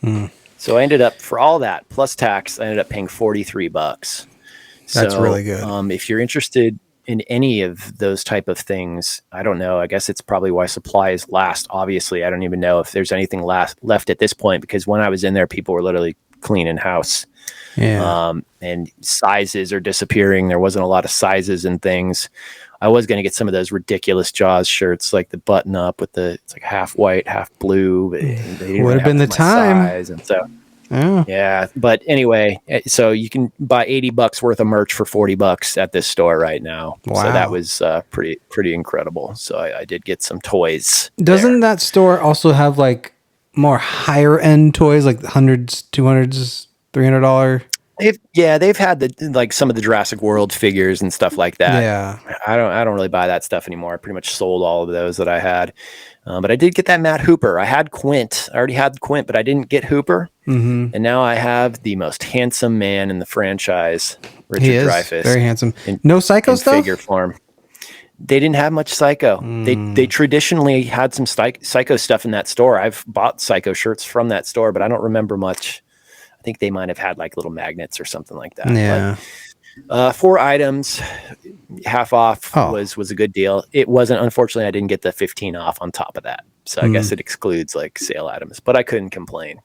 so I ended up for all that plus tax. I ended up paying $43. That's really good. If you're interested in any of those type of things, I don't know. I guess it's probably why supplies last. Obviously, I don't even know if there's anything left at this point, because when I was in there, people were literally cleaning house. Yeah. And sizes are disappearing. There wasn't a lot of sizes and things. I was going to get some of those ridiculous Jaws shirts, like the button up with it's like half white, half blue. But they would have been the time. Size, and so. Yeah. But anyway, so you can buy $80 worth of merch for $40 at this store right now. Wow. So that was pretty incredible. So I did get some toys. Doesn't that store also have like more higher end toys, like hundreds, $200s, $300? They've had some of the Jurassic World figures and stuff like that. Yeah. I don't really buy that stuff anymore. I pretty much sold all of those that I had. But I did get that Matt Hooper. I had Quint. I already had Quint, but I didn't get Hooper. Mm-hmm. And now I have the most handsome man in the franchise, Richard Dreyfuss. Very handsome. No Psycho stuff? Figure form. They didn't have much Psycho. They traditionally had some Psycho stuff in that store. I've bought Psycho shirts from that store, but I don't remember much. I think they might have had like little magnets or something like that. Yeah. But, 4 items, half off was a good deal. It wasn't, unfortunately, I didn't get the 15 off on top of that. So I guess it excludes like sale items, but I couldn't complain.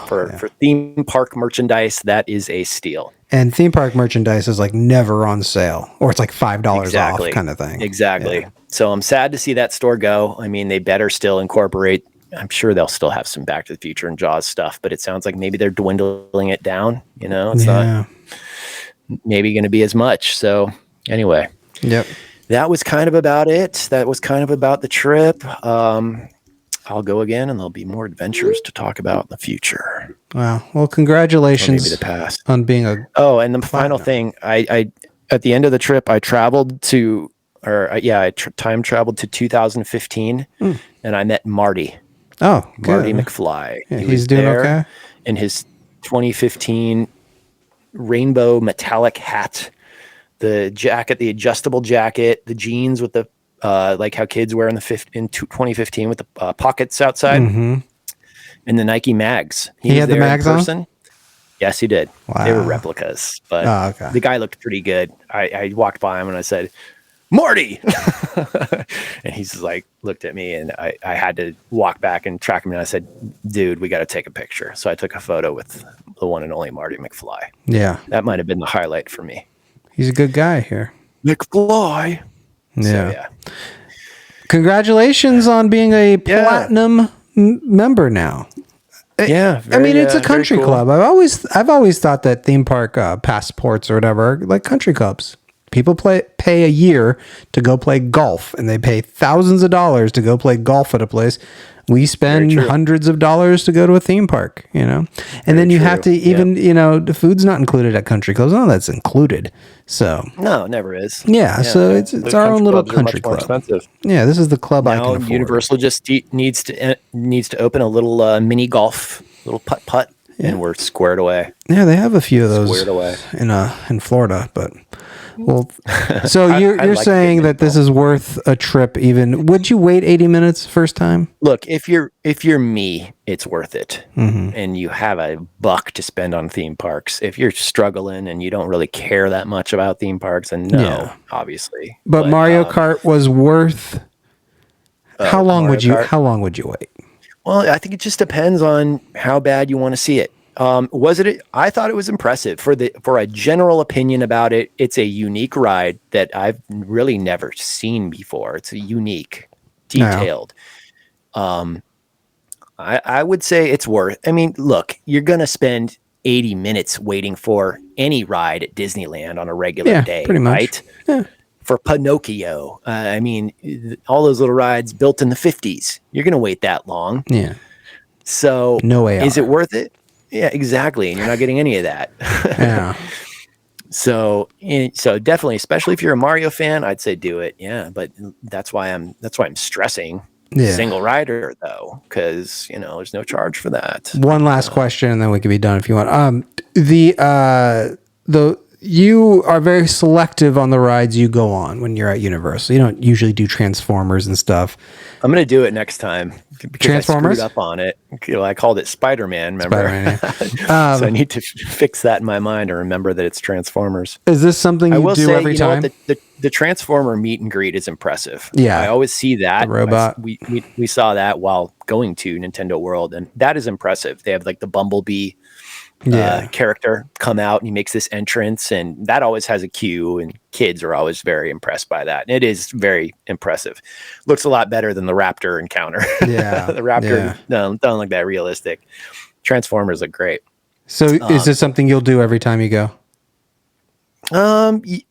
For theme park merchandise, that is a steal. And theme park merchandise is like never on sale, or it's like $5 off kind of thing. Exactly. Yeah. So I'm sad to see that store go. I mean, they better still incorporate. I'm sure they'll still have some Back to the Future and Jaws stuff, but it sounds like maybe they're dwindling it down. It's not maybe going to be as much. So anyway, that was kind of about it. That was kind of about the trip. I'll go again, and there'll be more adventures to talk about in the future. Wow. Well, congratulations maybe the past on being a. Oh, and the final thing, I at the end of the trip, I traveled to, time traveled to 2015, and I met Marty. Oh, good. Marty McFly. Yeah, he's doing okay. In his 2015 rainbow metallic hat, the jacket, the adjustable jacket, the jeans with the like how kids wear in 2015 with the pockets outside, and the Nike mags. He had the mags on? Yes, he did. Wow. They were replicas, but the guy looked pretty good. I walked by him and I said, Marty! And he's like, looked at me, and I had to walk back and track him. And I said, dude, we got to take a picture. So I took a photo with the one and only Marty McFly. Yeah. That might have been the highlight for me. He's a good guy here. McFly. Yeah. So, yeah. Congratulations on being a platinum member now. Yeah. I mean, it's a country club. I've always thought that theme park passports or whatever are like country clubs. People pay a year to go play golf, and they pay thousands of dollars to go play golf at a place. We spend hundreds of dollars to go to a theme park, and then you have to even, the food's not included at country clubs. No, that's included. So no, it never is. Yeah. So it's our own little country club. Expensive. Yeah. This is the club I now, can afford. Universal just needs to open a little mini golf, little putt, and we're squared away. Yeah. They have a few of those squared away in Florida, but. Well, so you're saying that this is worth a trip even. Would you wait 80 minutes first time? Look, if you're me, it's worth it. And you have $1 to spend on theme parks. If you're struggling and you don't really care that much about theme parks, then no, obviously. But Mario Kart was worth how long would you wait? Well, I think it just depends on how bad you want to see it. I thought it was impressive for a general opinion about it. It's a unique ride that I've really never seen before. It's a unique, detailed. I would say it's worth. I mean, look, you're gonna spend 80 minutes waiting for any ride at Disneyland on a regular day, pretty much. Right? Yeah. For Pinocchio, I mean, all those little rides built in the 50s. You're gonna wait that long. Yeah. So no AR. Is it worth it? Yeah, exactly. And you're not getting any of that. Yeah. So definitely, especially if you're a Mario fan, I'd say do it. Yeah. But that's why I'm stressing single rider though, because there's no charge for that. One last question, and then we can be done if you want. You are very selective on the rides you go on when you're at Universal. You don't usually do Transformers and stuff. I'm going to do it next time. Transformers? I screwed up on it. I called it Spider-Man, remember? Spider-Man, so I need to fix that in my mind and remember that it's Transformers. Is this something you do every time? The Transformer meet and greet is impressive. Yeah. I always see that. The robot. We saw that while going to Nintendo World, and that is impressive. They have like the Bumblebee character come out, and he makes this entrance, and that always has a queue, and kids are always very impressed by that. And it is very impressive. Looks a lot better than the Raptor encounter. Yeah. The Raptor don't look that realistic. Transformers look great. So is this something you'll do every time you go?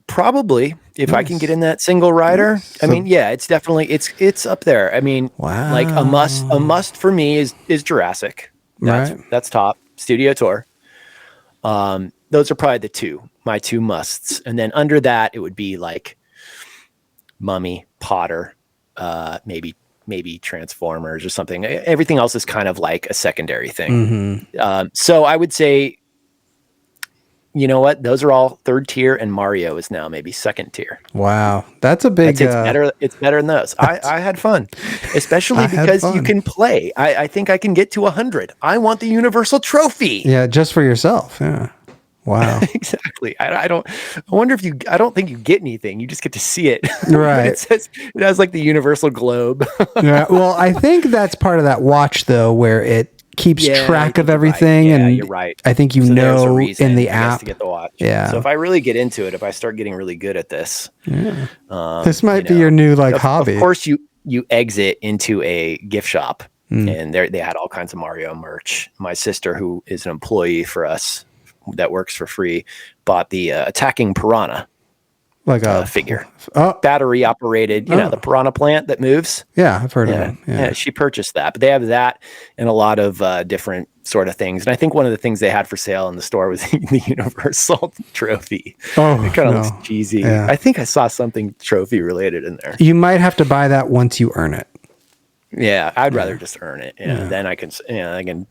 Probably if I can get in that single rider. I mean, yeah, it's definitely it's up there. I mean, like a must for me is Jurassic. That's top. Studio Tour. Those are probably my two musts. And then under that, it would be like Mummy, Potter, maybe Transformers or something. Everything else is kind of like a secondary thing. So I would say, you know what? Those are all third tier, and Mario is now maybe second tier. Wow. That's a big... It's better than those. I had fun, especially because you can play. I think I can get to 100. I want the Universal Trophy. Yeah, just for yourself. Yeah. Wow. Exactly. I don't think you get anything. You just get to see it. Right. It has like the Universal Globe. Yeah. Well, I think that's part of that watch though, where it keeps track of everything. Right. Yeah, and you're right. I think in the app to get the watch. Yeah. So if I really get into it, if I start getting really good at this, this might be your new hobby. Of course, you exit into a gift shop, and they had all kinds of Mario merch. My sister, who is an employee for us that works for free, bought the attacking piranha. Like a figure, battery operated, the piranha plant that moves. Yeah, I've heard of it. Yeah, she purchased that, but they have that and a lot of different sort of things. And I think one of the things they had for sale in the store was the Universal Trophy. It kind of looks cheesy. Yeah. I think I saw something trophy related in there. You might have to buy that once you earn it. Yeah, I'd rather just earn it. Then I can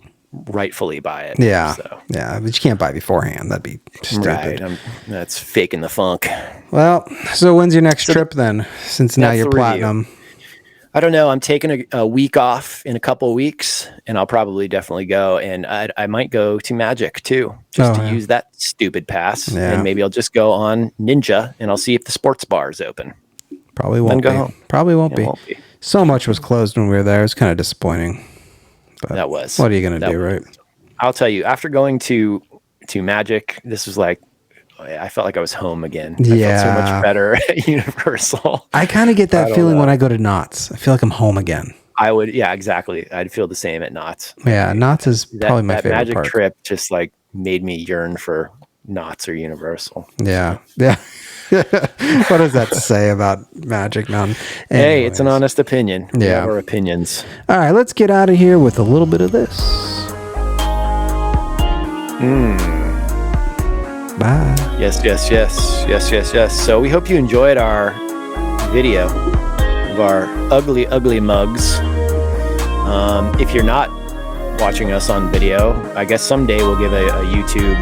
rightfully buy it. Yeah. Yeah, but you can't buy beforehand. That'd be stupid. Right. That's faking the funk. Well, so when's your next trip then? Since now you're platinum. I don't know. I'm taking a week off in a couple of weeks, and I'll probably definitely go. And I might go to Magic too, just to use that stupid pass. Yeah. And maybe I'll just go on Ninja, and I'll see if the sports bar is open. Probably won't be. Probably won't be. So much was closed when we were there. It was kind of disappointing. But that was. What are you going to do, right? I'll tell you, after going to Magic, this was like, I felt like I was home again. I felt so much better at Universal. I kind of get that feeling when I go to Knott's. I feel like I'm home again. I would, exactly. I'd feel the same at Knott's. Yeah, Knott's is probably my favorite Magic park. Trip just like made me yearn for knots are universal. Yeah. Yeah. What does that say about Magic Mountain? Hey, it's an honest opinion. We Yeah. have our opinions. All right, let's get out of here with a little bit of this. Bye. Yes. So we hope you enjoyed our video of our ugly, ugly mugs. If you're not watching us on video, I guess someday we'll give a YouTube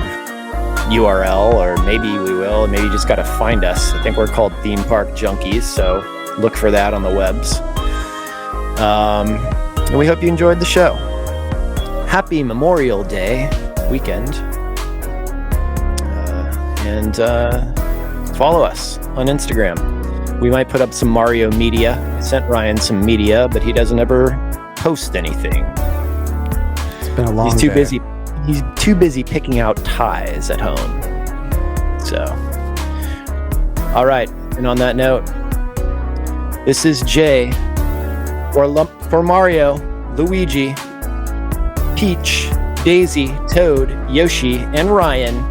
URL, or maybe we will. Maybe you just got to find us. I think we're called Theme Park Junkies, so look for that on the webs. And we hope you enjoyed the show. Happy Memorial Day weekend. And follow us on Instagram. We might put up some Mario media. I sent Ryan some media, but he doesn't ever post anything. It's been a long He's too day. busy. He's too busy picking out ties at home. So, all right. And on that note, this is Jay for Mario, Luigi, Peach, Daisy, Toad, Yoshi, and Ryan.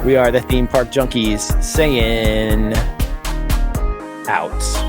We are the Theme Park Junkies saying out.